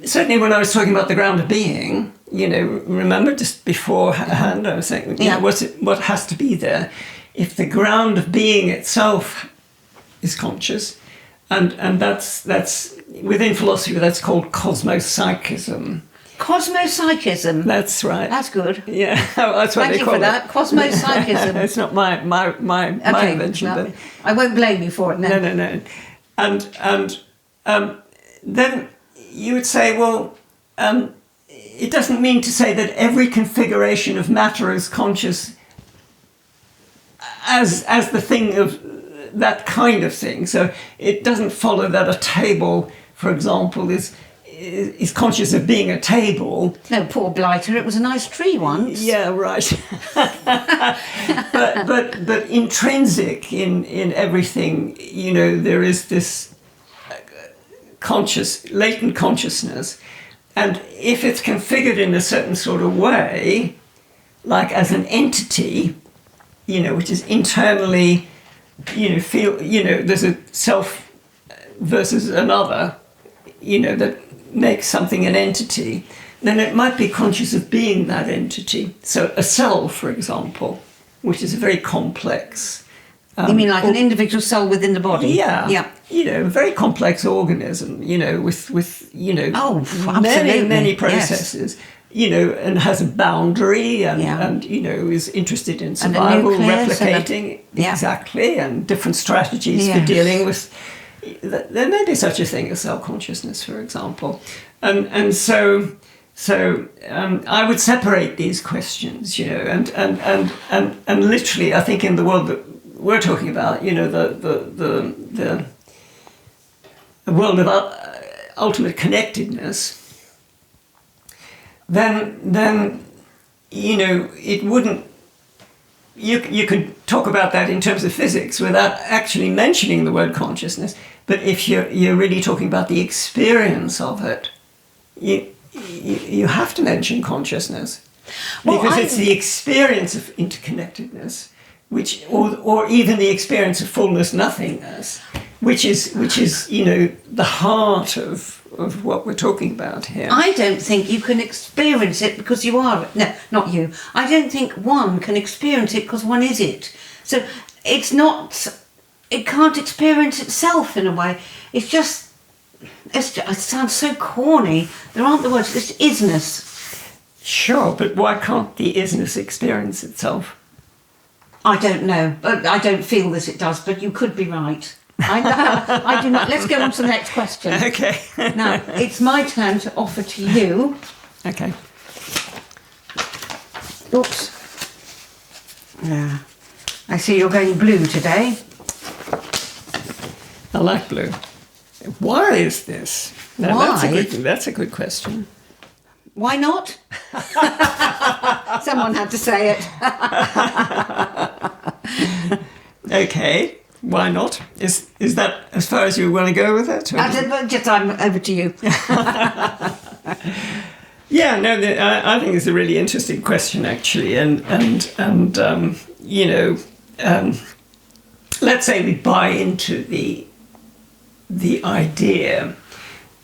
Certainly when I was talking about the ground of being, you know, remember just beforehand I was saying, you know, what has to be there? If the ground of being itself is conscious, and that's within philosophy that's called cosmopsychism. Cosmopsychism? That's right. That's good. Yeah, that's what Thank they call it. Thank you for that, cosmopsychism. It's not my invention. No, but I won't blame you for it now. No. And then you would say, well, it doesn't mean to say that every configuration of matter is conscious as the thing of that kind of thing. So it doesn't follow that a table, for example, is conscious of being a table. No, poor blighter, it was a nice tree once. Yeah, right. but intrinsic in everything, there is this latent consciousness, and if it's configured in a certain sort of way, like as an entity, which is internally, there's a self versus another, that makes something an entity, then it might be conscious of being that entity. So a cell, for example, which is a very complex... you mean like an individual cell within the body? Yeah. Yeah. A very complex organism, with absolutely. many processes. Yes. And has a boundary and is interested in survival, replicating, exactly, and different strategies for dealing with. There may be such a thing as self-consciousness, for example, and so I would separate these questions, and literally, I think in the world that we're talking about, the world of ultimate connectedness. Then it wouldn't. You could talk about that in terms of physics without actually mentioning the word consciousness. But if you're really talking about the experience of it, you have to mention consciousness, because it's the experience of interconnectedness, or even the experience of fullness, nothingness, which is the heart of what we're talking about here. I don't think you can experience it because you are. No, not you. I don't think one can experience it because one is it. So it's not. It can't experience itself in a way. It sounds so corny. There aren't the words. It's isness. Sure, but why can't the isness experience itself? I don't know. I don't feel that it does, but you could be right. I do not. Let's go on to the next question. Okay. Now, it's my turn to offer to you. Okay. Oops. Yeah. I see you're going blue today. I like blue. Why is this? Now, Why? That's a good question. Why not? Someone had to say it. Okay. Why not? Is that as far as you want to go with it? I'm over to you. Yeah, no, I think it's a really interesting question, actually, and let's say we buy into the idea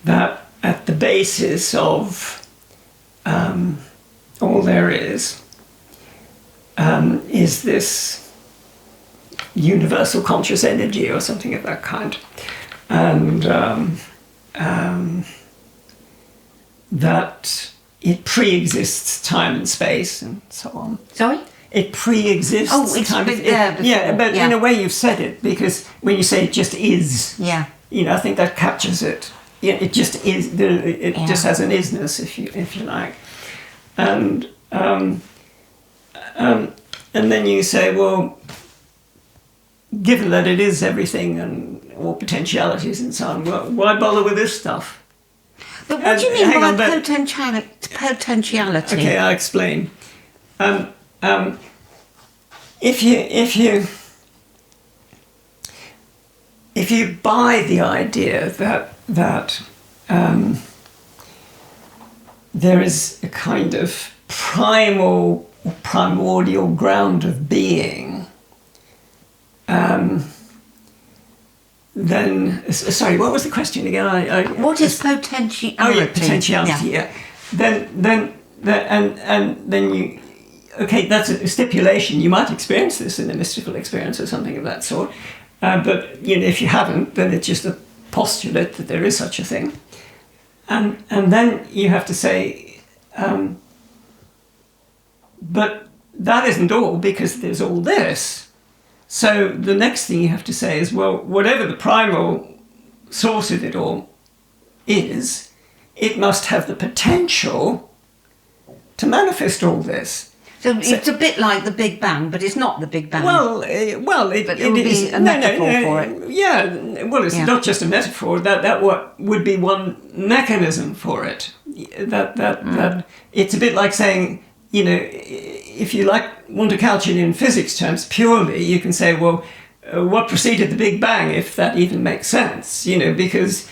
that at the basis of all there is this universal conscious energy or something of that kind, and that it pre-exists time and space and so on. Sorry? It pre-exists. Oh, it's time. been there before. Yeah, but in a way you've said it, because when you say it just is, Yeah. I think that captures it. Yeah, it just is. It just has an isness, if you like, and then you say, well, given that it is everything and all potentialities and so on, well, why bother with this stuff? But what do you mean by potentiality? Okay, I'll explain. If you buy the idea that there is a kind of primal or primordial ground of being, then, sorry, what was the question again? What is potentiality? Oh yeah, potentiality. Yeah. Then you. Okay, that's a stipulation. You might experience this in a mystical experience or something of that sort, but if you haven't, then it's just a postulate that there is such a thing, and then you have to say, but that isn't all, because there's all this. So the next thing you have to say is, well, whatever the primal source of it all is, it must have the potential to manifest all this. So it's a bit like the Big Bang, but it's not the Big Bang. Well, but it would be a metaphor for it. Yeah, well, it's not just a metaphor. That what would be one mechanism for it. That it's a bit like saying, if you want to couch it in physics terms purely, you can say, well, what preceded the Big Bang, if that even makes sense? Because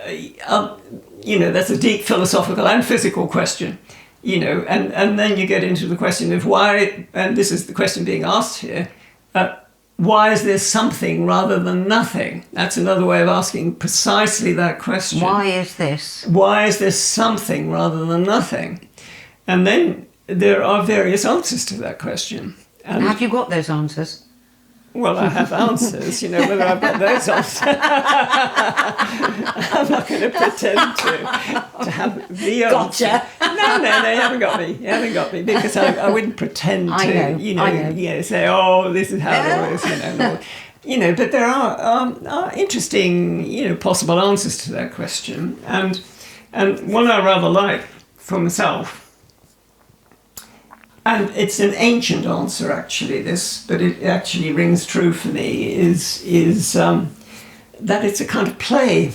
that's a deep philosophical and physical question. And then you get into the question of why, and this is the question being asked here, why is there something rather than nothing? That's another way of asking precisely that question. Why is this? Why is there something rather than nothing? And then there are various answers to that question. And have you got those answers? Well, I have answers, whether I've got those answers. I'm not going to pretend to have the answer. Gotcha. No, you haven't got me. You haven't got me, because I wouldn't pretend to, I know. say, oh, this is how it is, but there are interesting, possible answers to that question. And one I rather like for myself, and it's an ancient answer, actually, but it actually rings true for me, is that it's a kind of play.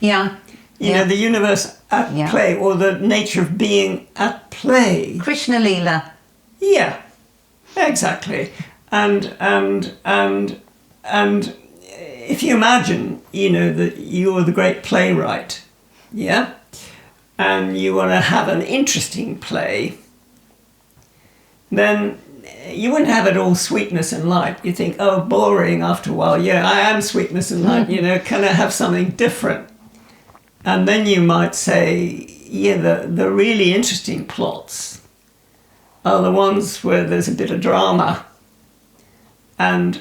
Yeah. The universe at play, or the nature of being at play. Krishna Lila. Yeah, exactly. And if you imagine, that you're the great playwright, yeah, and you want to have an interesting play, then you wouldn't have it all sweetness and light. You think, oh, boring after a while. Yeah, I am sweetness and light. Can I have something different? And then you might say, the really interesting plots are the ones where there's a bit of drama and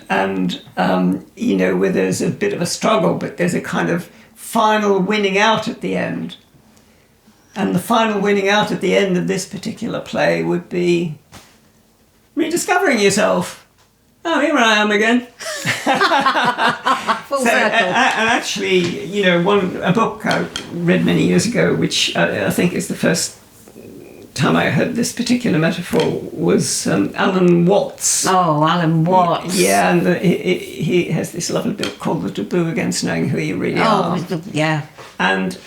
where there's a bit of a struggle, but there's a kind of final winning out at the end. And the final winning out at the end of this particular play would be rediscovering yourself. Oh, here I am again. Full circle. And actually, a book I read many years ago, which I think is the first time I heard this particular metaphor, was Alan Watts. Oh, Alan Watts. Yeah, and he has this lovely book called The Taboo Against Knowing Who You Really Are. Yeah. And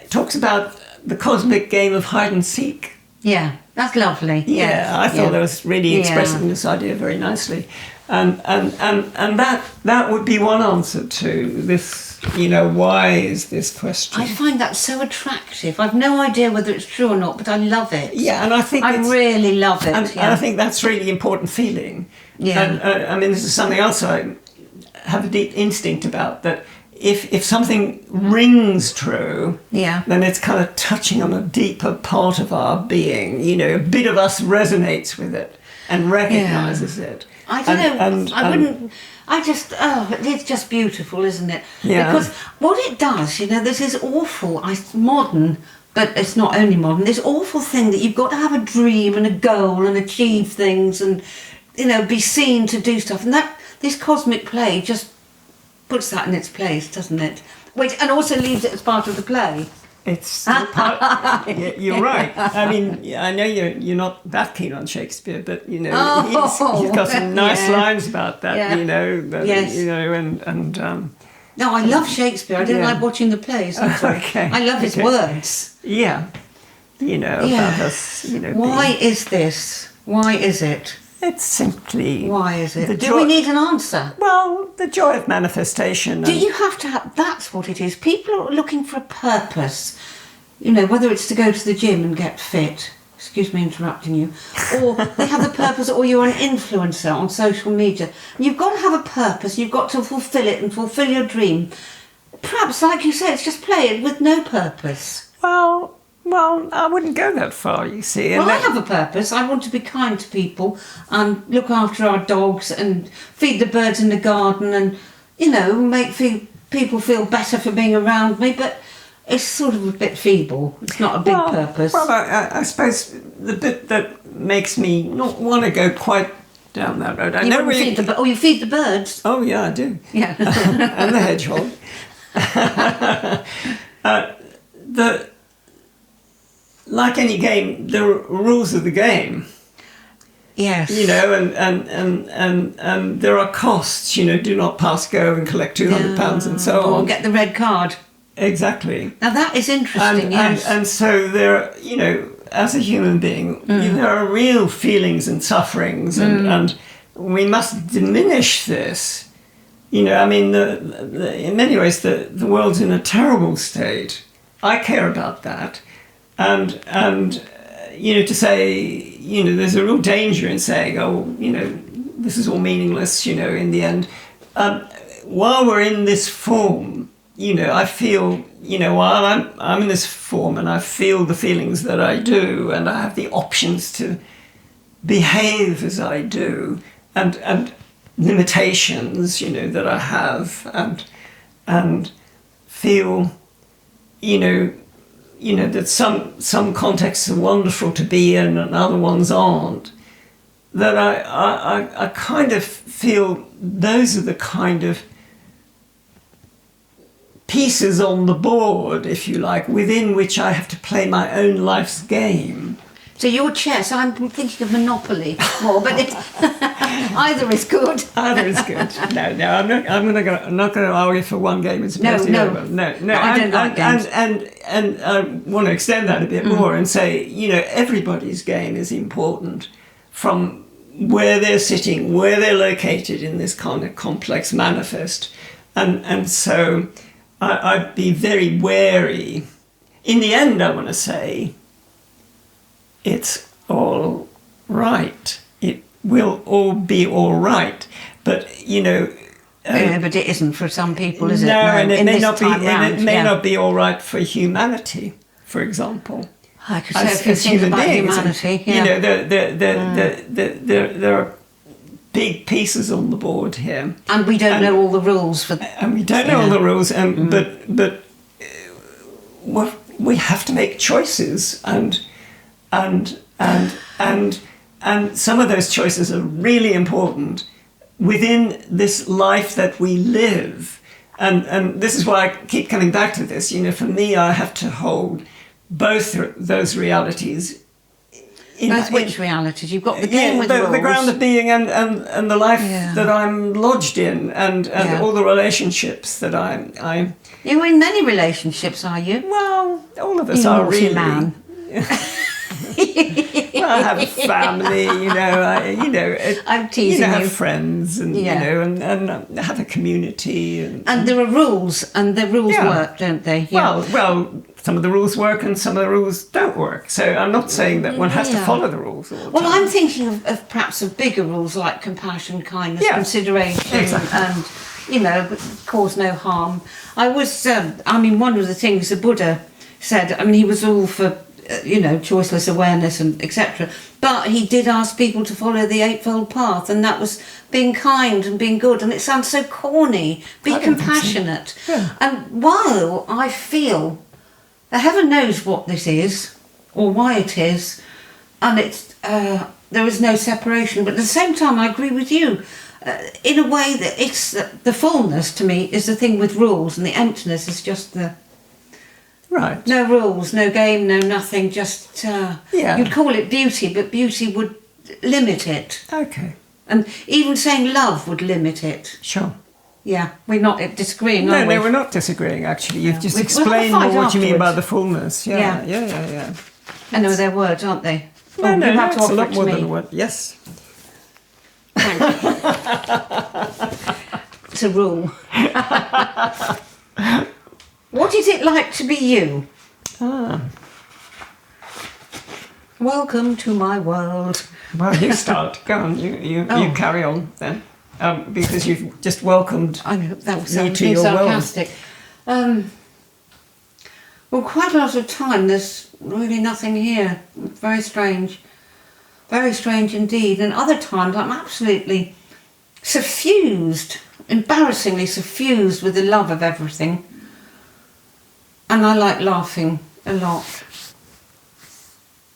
talks about the cosmic game of hide and seek. Yeah, that's lovely. Yeah, I thought that was really expressing this idea very nicely. And that would be one answer to this, why is this question? I find that so attractive. I've no idea whether it's true or not, but I love it. Yeah, and I think I really love it. And I think that's really important feeling. Yeah. And this is something else I have a deep instinct about, that if something rings true, then it's kind of touching on a deeper part of our being. A bit of us resonates with it and recognises it. I don't know. It's just beautiful, isn't it? Yeah. Because what it does, there's this awful, modern, but it's not only modern, this awful thing that you've got to have a dream and a goal and achieve things and, be seen to do stuff. And this cosmic play just puts that in its place, doesn't it? And also leaves it as part of the play. It's still part. You're right. I mean, I know you're not that keen on Shakespeare, but he's got some nice lines about that. No, I love Shakespeare. I don't like watching the plays. Okay. I love his words. Yeah. About us. Why is this? Why is it? It's simply... Why is it? Do we need an answer? Well, the joy of manifestation. Do you have to have... That's what it is. People are looking for a purpose. Whether it's to go to the gym and get fit. Excuse me interrupting you. Or they have a purpose, or you're an influencer on social media. You've got to have a purpose. You've got to fulfil it and fulfil your dream. Perhaps, like you say, it's just play it with no purpose. Well, I wouldn't go that far, you see. Well, I have a purpose. I want to be kind to people and look after our dogs and feed the birds in the garden and, make people feel better for being around me. But it's sort of a bit feeble. It's not a big purpose. Well, I suppose the bit that makes me not want to go quite down that road. You feed the birds. Oh, yeah, I do. Yeah. And the hedgehog. like any game, there are rules of the game. Yes. You know, and there are costs. You know, do not pass go and collect £200 and so Or on. get the red card. Exactly. Now that is interesting, yes. And so there, you know, as a human being, there are real feelings and sufferings, and we must diminish this. You know, I mean, in many ways, the world's in a terrible state. I care about that, and you know, to say, you know, there's a real danger in saying, oh, you know, this is all meaningless. You know, in the end, while we're in this form, you know, I feel, you know, while I'm in this form and I feel the feelings that I do, and I have the options to behave as I do, and limitations, you know, that I have, and feel, you know, that some contexts are wonderful to be in and other ones aren't. That I kind of feel those are the kind of pieces on the board, if you like, within which I have to play my own life's game. So your chess, I'm thinking of Monopoly more, but either is good. Either is good. No, I'm not going to argue for one game as opposed to the other. No. I don't like games. And I want to extend that a bit more and say, you know, everybody's game is important from where they're sitting, where they're located in this kind of complex manifest. And so I'd be very wary. In the end, I want to say, it's all right. It will all be all right. But, you know... but it isn't for some people, is it? No, and it may not be. Round, and it may not be all right for humanity, for example. I could say a few things about humanity. You know, there are big pieces on the board here, and we don't know all the rules for. And we don't know all the rules, and but we have to make choices, and some of those choices are really important within this life that we live. And this is why I keep coming back to this. You know, for me, I have to hold both those realities. Which realities? You've got the game with rules. The ground of being and the life that I'm lodged in, and all the relationships that I'm... You're in many relationships, are you? Well, all of us are really. Man. Well, I have a family, I'm teasing you. Have friends, and and have a community, and there are rules, and the rules work, don't they? Yeah. Well, some of the rules work, and some of the rules don't work. So I'm not saying that one has to follow the rules all the time. Well, I'm thinking of perhaps of bigger rules like compassion, kindness, consideration, and cause no harm. I was, one of the things the Buddha said. I mean, he was all for. Choiceless awareness and etc. But he did ask people to follow the Eightfold Path, and that was being kind and being good. And it sounds so corny. Be compassionate. So. Yeah. And while I feel that heaven knows what this is or why it is, and it's there is no separation. But at the same time, I agree with you in a way that it's the fullness to me is the thing with rules, and the emptiness is just the. Right. No rules, no game, no nothing, just... You'd call it beauty, but beauty would limit it. Okay. And even saying love would limit it. Sure. Yeah, we're not disagreeing, are we? No, we're not disagreeing, actually. You've just explained more what you mean by the fullness. Yeah. I know they're words, aren't they? No, it's a lot more than a word. Yes. Thank you. It's a rule. What is it like to be you? Welcome to my world. Well, you start. Go on. You carry on then, because you've just welcomed me to your sarcastic. World. Well, quite a lot of time. There's really nothing here. Very strange indeed. And other times, I'm absolutely suffused, embarrassingly suffused with the love of everything. And I like laughing a lot.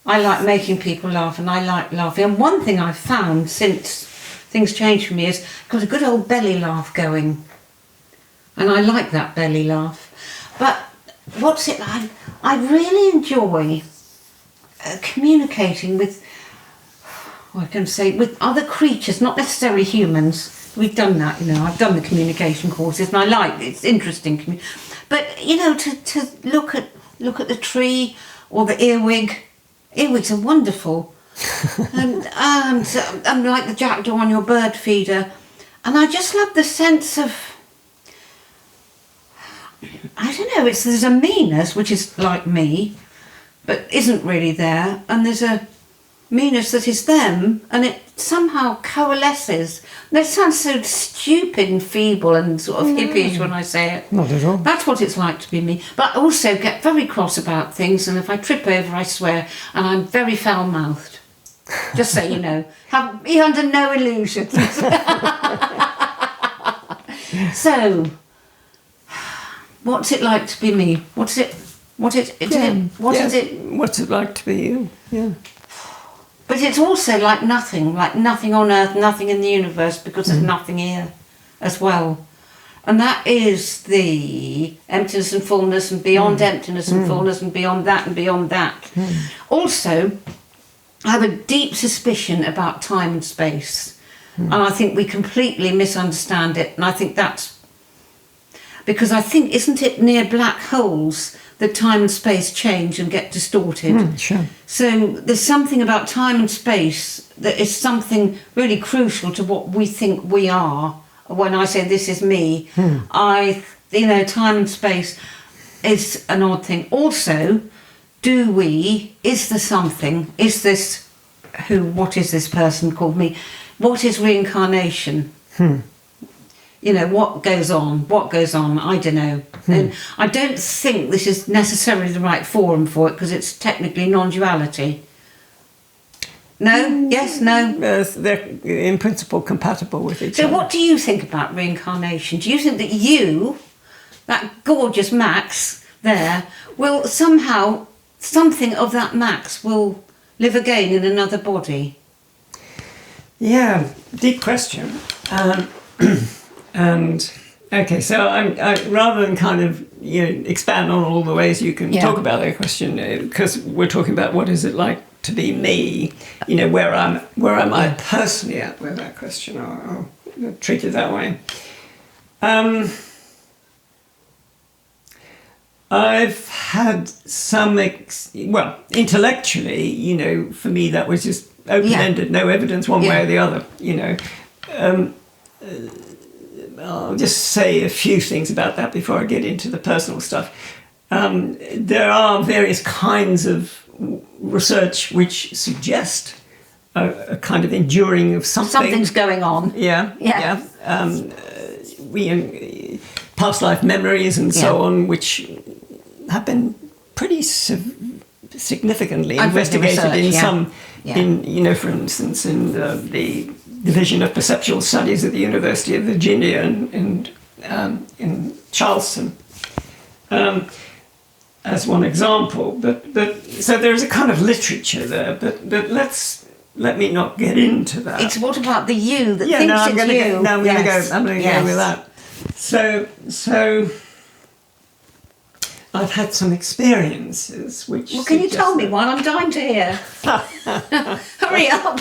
I like making people laugh, and I like laughing. And one thing I've found since things changed for me is I've got a good old belly laugh going. And I like that belly laugh. But what's it like? I really enjoy communicating with, I can say, with other creatures, not necessarily humans. We've done that, I've done the communication courses and it's interesting. But, to look at the tree or the earwig. Earwigs are wonderful. and like the jackdaw on your bird feeder. And I just love the sense of, I don't know, there's a meanness which is like me, but isn't really there. And there's a meanness that is them, and it somehow coalesces. That sounds so stupid and feeble and sort of hippyish when I say it. Not at all. That's what it's like to be me. But I also get very cross about things, and if I trip over, I swear, and I'm very foul-mouthed. Just so you know. Be under no illusions. So, what's it like to be me? What's it like to be you? Yeah. But it's also like nothing on earth, nothing in the universe, because there's nothing here as well. And that is the emptiness and fullness, and beyond emptiness and fullness, and beyond that and beyond that. Also, I have a deep suspicion about time and space. And I think we completely misunderstand it. And I think that's because isn't it near black holes that time and space change and get distorted? Sure. So there's something about time and space that is something really crucial to what we think we are. When I say this is me, time and space is an odd thing. Also, is there something, what is this person called me? What is reincarnation? What goes on, I don't know. And I don't think this is necessarily the right forum for it, because it's technically non-duality. No? Yes? No? They're in principle compatible with each other. So what do you think about reincarnation? Do you think that that gorgeous Max there, will somehow, something of that Max will live again in another body? Yeah, deep question. And okay, so I rather than kind of expand on all the ways you can talk about that question, because we're talking about what is it like to be me, where am I personally at with that question? I'll treat it that way. I've had some intellectually, for me that was just open-ended, no evidence one way or the other, I'll just say a few things about that before I get into the personal stuff. There are various kinds of research which suggest a kind of enduring of something. Something's going on. Yeah. Past life memories and so on, which have been pretty significantly investigated in some, for instance, in the Division of Perceptual Studies at the University of Virginia in Charleston, as one example. But so there's a kind of literature there. But let me not get into that. It's what about the you that thinks I'm it's going to you? go. I'm going to go. I'm going to go with that. So I've had some experiences which. Well, can you tell me one? I'm dying to hear. Hurry up!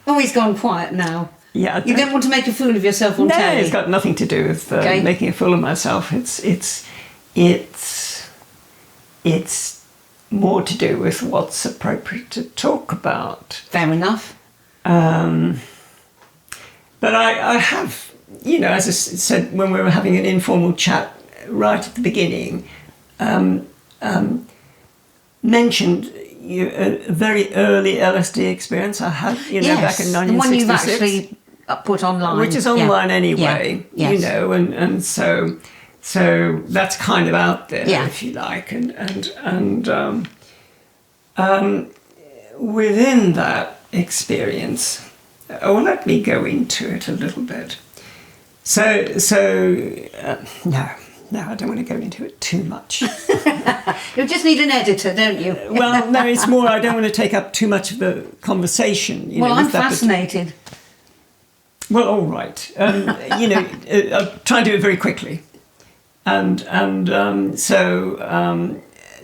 Oh, he's gone quiet now. Yeah, you don't want to make a fool of yourself on telly. No, it's got nothing to do with making a fool of myself. It's more to do with what's appropriate to talk about. Fair enough. But I have, as I said when we were having an informal chat right at the beginning, mentioned a very early LSD experience I had, back in 1966. The one you've actually put online. Which is online anyway, and so that's kind of out there, if you like, and within that experience, let me go into it a little bit. No, I don't want to go into it too much. You just need an editor, don't you? Well, no, it's more I don't want to take up too much of the conversation. I'm fascinated. Well, all right. I'll try and do it very quickly. So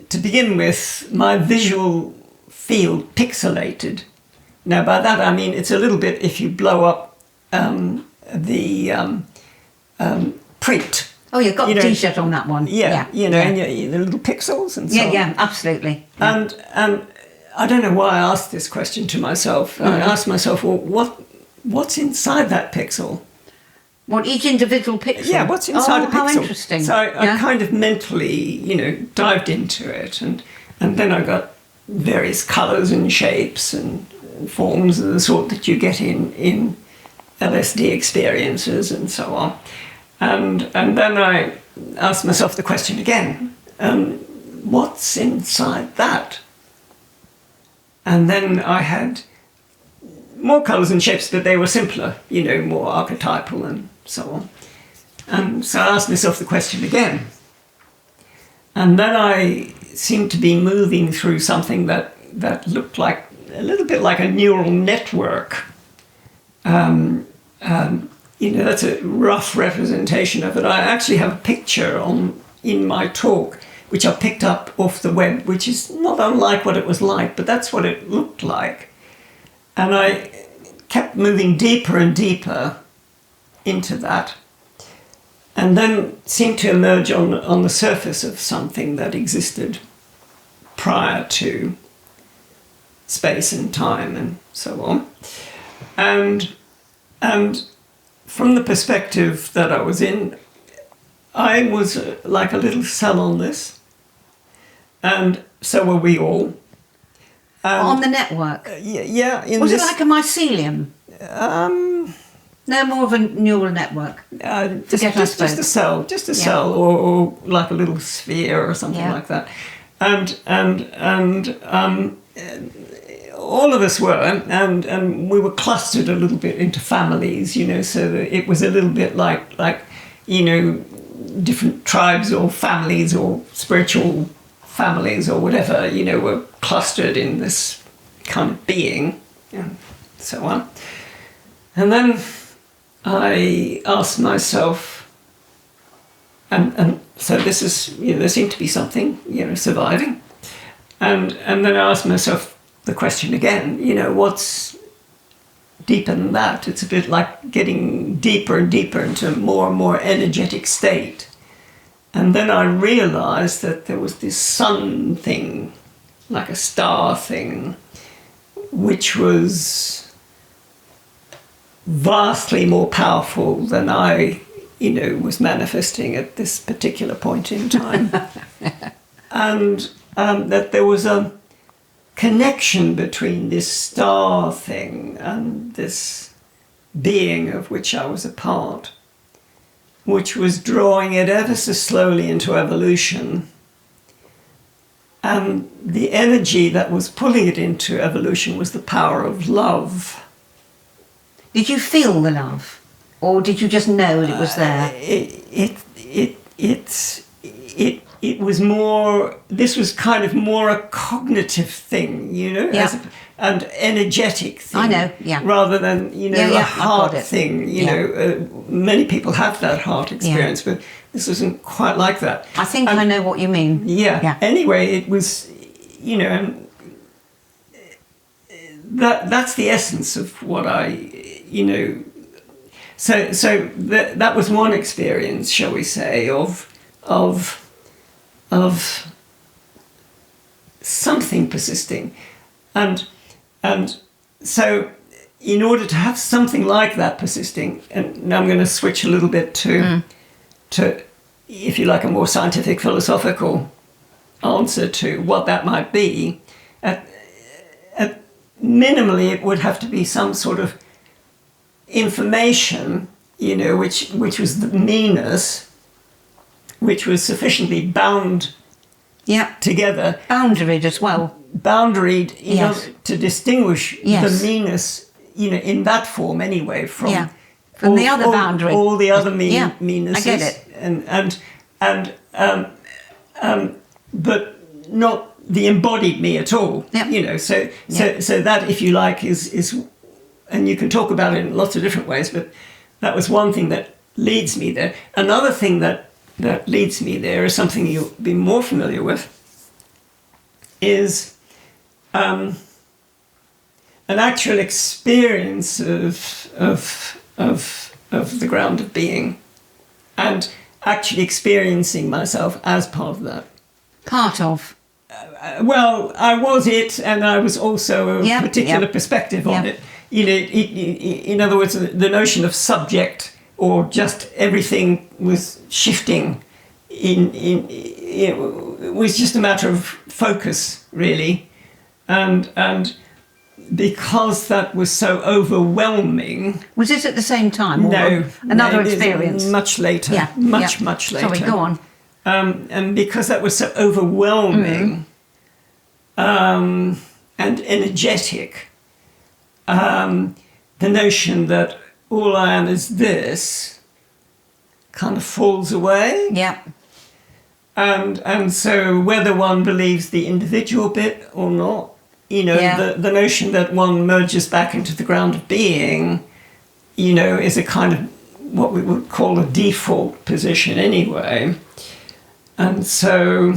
to begin with, my visual field pixelated. Now, by that I mean it's a little bit if you blow up the print. Oh, you've got a T-shirt on that one. Yeah, and the little pixels and so on. Yeah, absolutely. Yeah. And I don't know why I asked this question to myself. Mm-hmm. I asked myself, well, what's inside that pixel? What, each individual pixel? Yeah, what's inside a pixel? How interesting. So I kind of mentally, dived into it, and then I got various colours and shapes and forms of the sort that you get in LSD experiences and so on. And then I asked myself the question again, what's inside that? And then I had more colours and shapes, but they were simpler, more archetypal and so on. And so I asked myself the question again. And then I seemed to be moving through something that looked like a little bit like a neural network. That's a rough representation of it. I actually have a picture in my talk, which I picked up off the web, which is not unlike what it was like, but that's what it looked like. And I kept moving deeper and deeper into that, and then seemed to emerge on the surface of something that existed prior to space and time and so on. And from the perspective that I was in, I was like a little cell on this, and so were we all. On the network? Yeah. Was it like a mycelium? No, more of a neural network. Just a cell, cell, or like a little sphere or something like that. And all of us were, and we were clustered a little bit into families, so that it was a little bit like different tribes or families or spiritual families or whatever, were clustered in this kind of being and so on. And then I asked myself, and so this is, there seemed to be something, surviving. And then I asked myself the question again, what's deeper than that? It's a bit like getting deeper and deeper into a more and more energetic state. And then I realized that there was this sun thing, like a star thing, which was vastly more powerful than I, was manifesting at this particular point in time. And that there was a connection between this star thing and this being of which I was a part, which was drawing it ever so slowly into evolution. And the energy that was pulling it into evolution was the power of love. Did you feel the love? Or did you just know it was there? It was more, this was kind of more a cognitive thing, and energetic thing. I know, yeah. Rather than, a heart thing, many people have that heart experience, but this wasn't quite like that. I think I know what you mean. Yeah. Anyway, it was, that's the essence of what so that was one experience, shall we say, of something persisting, and so in order to have something like that persisting, and now I'm going to switch a little bit to if you like a more scientific philosophical answer to what that might be. At minimally it would have to be some sort of information, which was the meanness, which was sufficiently bound together. Boundaried as well. Boundaried, to distinguish the meanness, in that form anyway, from the other boundary. All the other meannesses. I get it. But not the embodied me at all. So that, if you like, is, and you can talk about it in lots of different ways, but that was one thing that leads me there. Another thing that that leads me there is something you'll be more familiar with, is an actual experience of the ground of being, and actually experiencing myself as part of that. Part of. Well, I was it, and I was also a particular perspective on it. You know, in other words, the notion of subject, or just everything was shifting. It was just a matter of focus, really, and because that was so overwhelming. Was this at the same time? Or No, another experience. Much later. Yeah, much later. Sorry, go on. And because that was so overwhelming and energetic, the notion that all I am is this kind of falls away. Yeah. And so whether one believes the individual bit or not, you know, the notion that one merges back into the ground of being, you know, is a kind of what we would call a default position anyway. And so,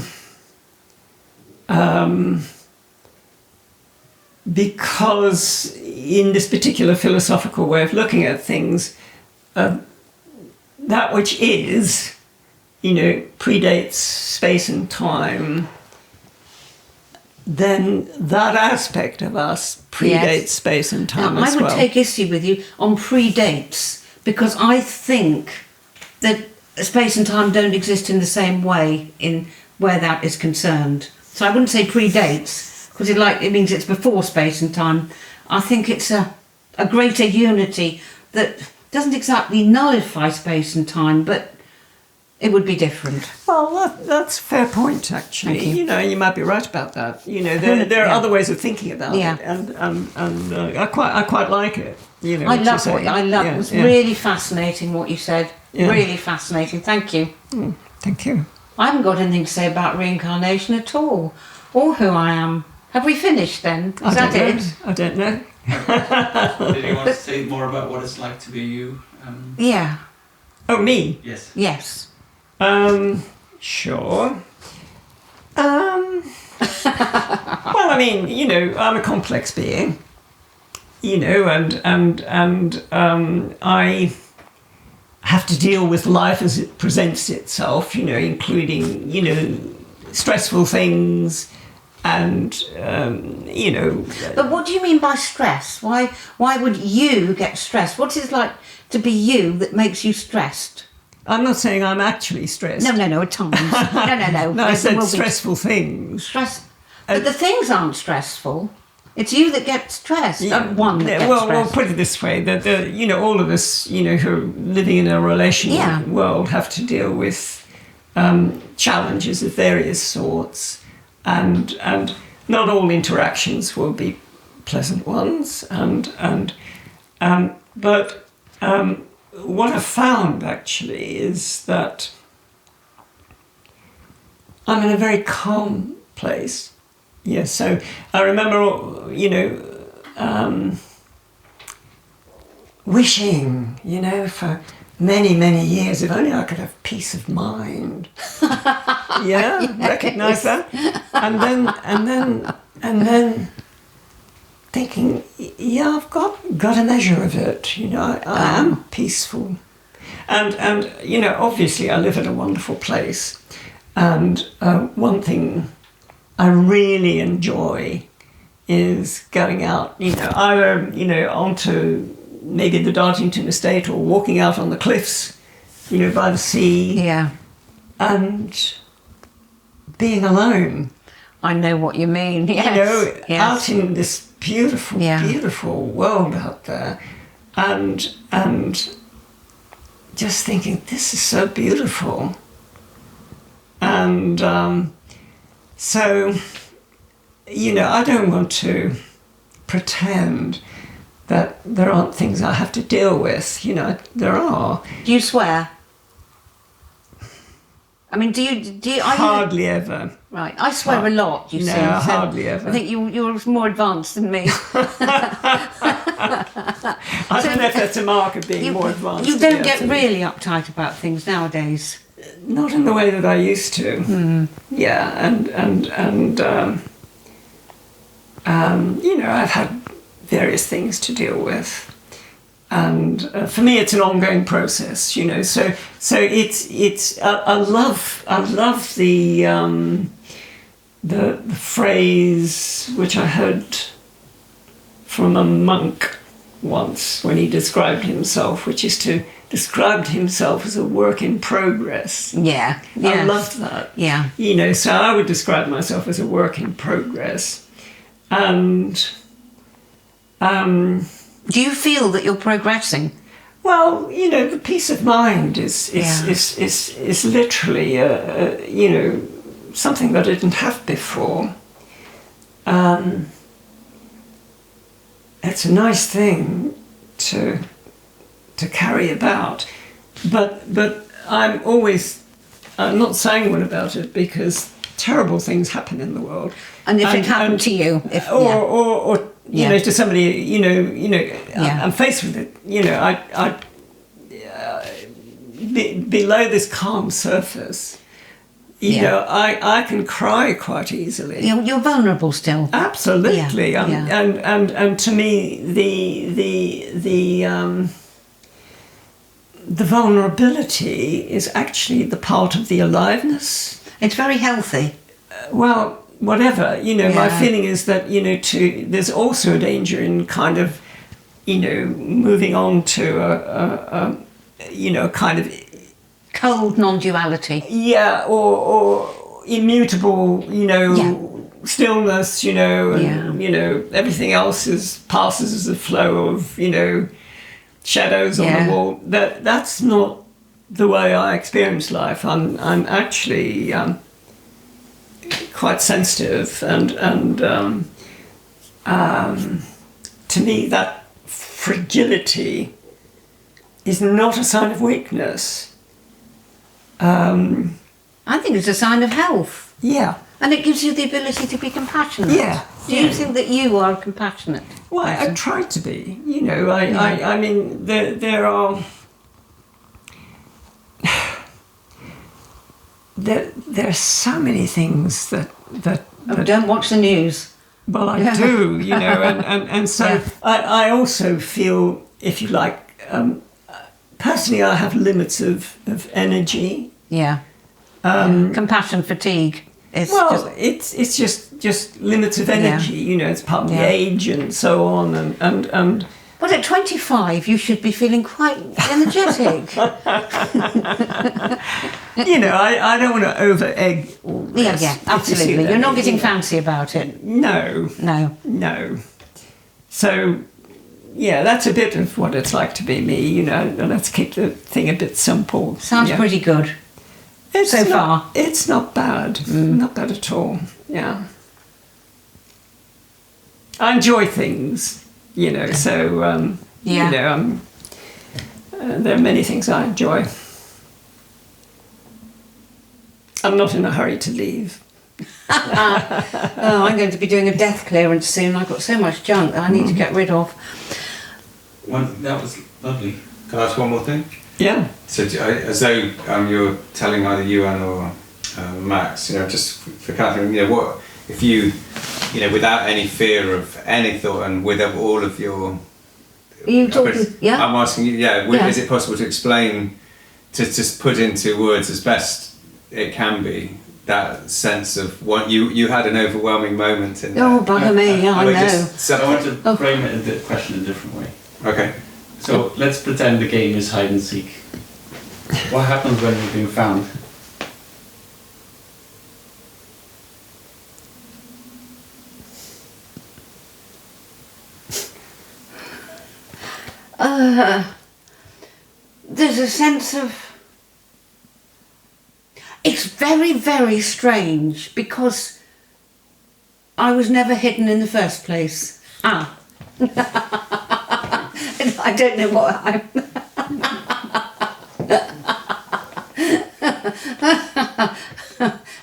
because in this particular philosophical way of looking at things, that which is, you know, predates space and time, then that aspect of us predates space and time as well. I would take issue with you on predates, because I think that space and time don't exist in the same way in where that is concerned. So I wouldn't say predates, because it means it's before space and time. I think it's a greater unity that doesn't exactly nullify space and time, but it would be different. Well, that's a fair point, actually. Thank you. You know, you might be right about that. You know, there are other ways of thinking about it, and I quite like it. You know, I love what it was really fascinating what you said. Yeah. Really fascinating. Thank you. Thank you. I haven't got anything to say about reincarnation at all, or who I am. Have we finished then? Is that it? I don't know. Did you want to say more about what it's like to be you? Yeah. Oh, me? Yes. Yes. Sure. Well, I mean, you know, I'm a complex being, you know, and I have to deal with life as it presents itself, you know, including, you know, stressful things and, you know... But what do you mean by stress? Why would you get stressed? What is it like to be you that makes you stressed? I'm not saying I'm actually stressed. No, at times. No. No, I said stressful things. Stress. But the things aren't stressful. It's you that gets stressed. One that gets stressed. Well, put it this way: that you know, all of us, you know, who are living in a relational world, have to deal with challenges of various sorts, and not all interactions will be pleasant ones, but what I've found actually is that I'm in a very calm place. Yeah, so I remember, you know, wishing, you know, for many, many years, if only I could have peace of mind. Yeah, recognise that? And then thinking, yeah, I've got a measure of it, you know, I am peaceful. And you know, obviously I live in a wonderful place. And one thing I really enjoy is going out, you know, either, you know, onto maybe the Dartington estate or walking out on the cliffs, you know, by the sea. Yeah. And being alone. I know what you mean, yes. You know, out in this beautiful, beautiful world out there. And just thinking, this is so beautiful. And so, you know, I don't want to pretend that there aren't things I have to deal with. You know, there are. Do you swear? I mean, do you? Hardly ever. Right, I swear a lot. You see, so hardly ever. I think you're more advanced than me. I don't know if that's a mark of being more advanced. You don't get really uptight about things nowadays. not in the way that I used to. Yeah, you know, I've had various things to deal with, and for me, it's an ongoing process. You know, so it's I love the phrase which I heard from a monk once when he described himself, which is to describe himself as a work in progress. Yeah. I loved that. Yeah. You know, so I would describe myself as a work in progress. And do you feel that you're progressing? well, you know, the peace of mind is literally you know, something that I didn't have before. It's a nice thing to carry about, but I'm not sanguine about it because terrible things happen in the world. And if it happened to you, or you know, to somebody, you know, Yeah. I'm faced with it. You know, below this calm surface, you know, I can cry quite easily. You're vulnerable still. Absolutely, Yeah. And to me, the vulnerability is actually the part of the aliveness. It's very healthy. Well, whatever, you know, my Yeah. feeling is that, you know, there's also a danger in kind of, you know, moving on to a you know, kind of, Cold non-duality. yeah, or immutable, you know, Yeah. stillness, you know, and, Yeah. you know, everything else passes as a flow of, you know, shadows on Yeah. the wall. That's not the way I experience life. I'm actually quite sensitive, and to me that fragility is not a sign of weakness. I think it's a sign of health. Yeah. And it gives you the ability to be compassionate. Yeah. Do you think that you are compassionate? Well, I try to be. You know, I mean, there are there's so many things that Don't watch the news. well, I do, you know, and so Yeah. I also feel, if you like, personally, I have limits of energy. Yeah. Compassion fatigue. Well, it's just limits of energy, you know, it's part of the age and so on, and But at 25, you should be feeling quite energetic. you know, I don't want to over-egg all this. Yeah, absolutely. You're not getting fancy about it. No. No. So, yeah, that's a bit of what it's like to be me, you know, and let's keep the thing a bit simple. Sounds pretty good. So far. It's not bad. Not bad at all. Yeah. I enjoy things, you know, so, you know, there are many things I enjoy. I'm not in a hurry to leave. I'm going to be doing a death clearance soon. I've got so much junk that I need to get rid of. That was lovely. Can I ask one more thing? Yeah. So, as though you're telling either Iwan or Max, you know, just for Catherine, you know, what if you know, without any fear of any thought and with all of your... Are you talking? Yeah? I'm asking you, is it possible to explain, to just put into words as best it can be, that sense of what you had an overwhelming moment in Oh, bugger me, yeah, I know. So I want to frame it the question in a different way. Okay. So let's pretend the game is hide and seek. What happens when you're being found? There's a sense of... It's very, very strange because I was never hidden in the first place. I don't know what I'm...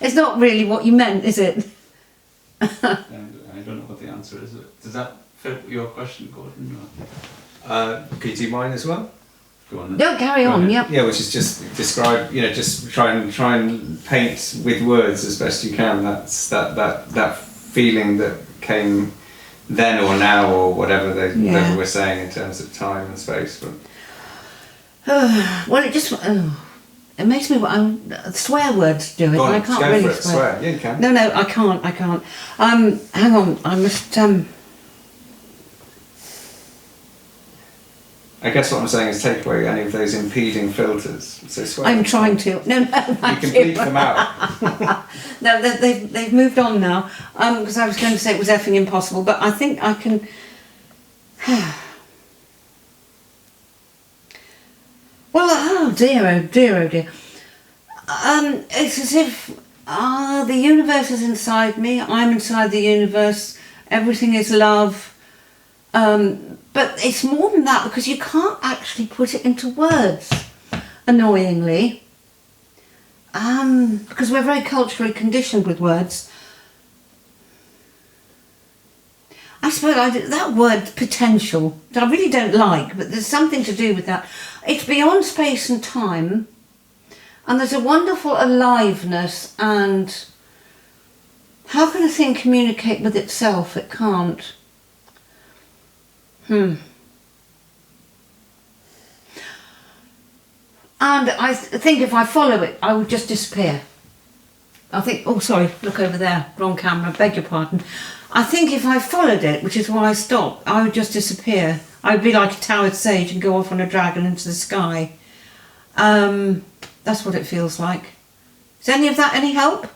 It's not really what you meant, is it? I don't know what the answer is. Does that fit your question, Gordon? Could you do mine as well? Go on then. Don't carry on. Right. Yep. Yeah, which is just describe, just try and paint with words as best you can. That's that feeling that came then or now or whatever whatever we're saying in terms of time and space. But Well, it makes me. Swear words do it. go on, I can't go really for it, swear. swear. Yeah, you can. No, I can't. Hang on. I must. I guess what I'm saying is take away any of those impeding filters. So swear. I'm trying to. No. You can bleep them out. No, they've moved on now. Because I was going to say it was effing impossible, but I think I can. Well, oh dear. It's as if the universe is inside me. I'm inside the universe. Everything is love. But it's more than that because you can't actually put it into words, annoyingly. Because we're very culturally conditioned with words. I suppose that word potential, that I really don't like, but there's something to do with that. It's beyond space and time, and there's a wonderful aliveness, and how can a thing communicate with itself? It can't. And I think if I follow it, I would just disappear. I think, oh sorry, look over there, wrong camera, beg your pardon. I think if I followed it, which is why I stopped, I would just disappear. I would be like a towered sage and go off on a dragon into the sky. That's what it feels like. Is any of that any help?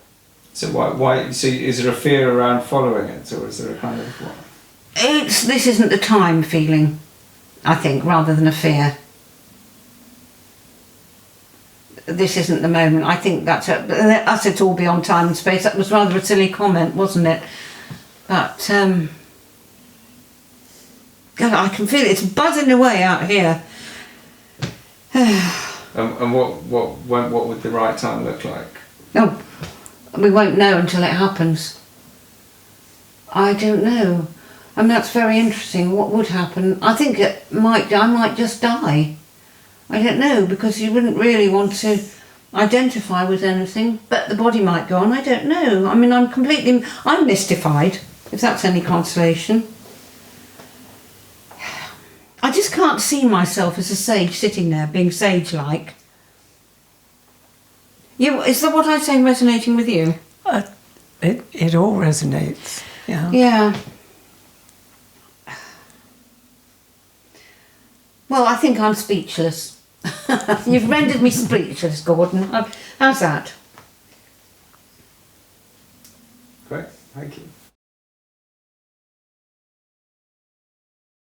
So why? So is there a fear around following it, or is there a kind of what? This isn't the time feeling, I think, rather than a fear. This isn't the moment. I think that's it's all beyond time and space. That was rather a silly comment, wasn't it? But God, I can feel it. It's buzzing away out here. And what would the right time look like? No, we won't know until it happens. I don't know. I mean, that's very interesting. What would happen? I think I might just die. I don't know, because you wouldn't really want to identify with anything, but the body might go on. I don't know. I mean, I'm mystified, if that's any consolation. I just can't see myself as a sage sitting there being sage-like. Is that what I'm saying resonating with you? It all resonates. Yeah. Yeah. Well, I think I'm speechless. You've rendered me speechless, Gordon. How's that? Great, thank you.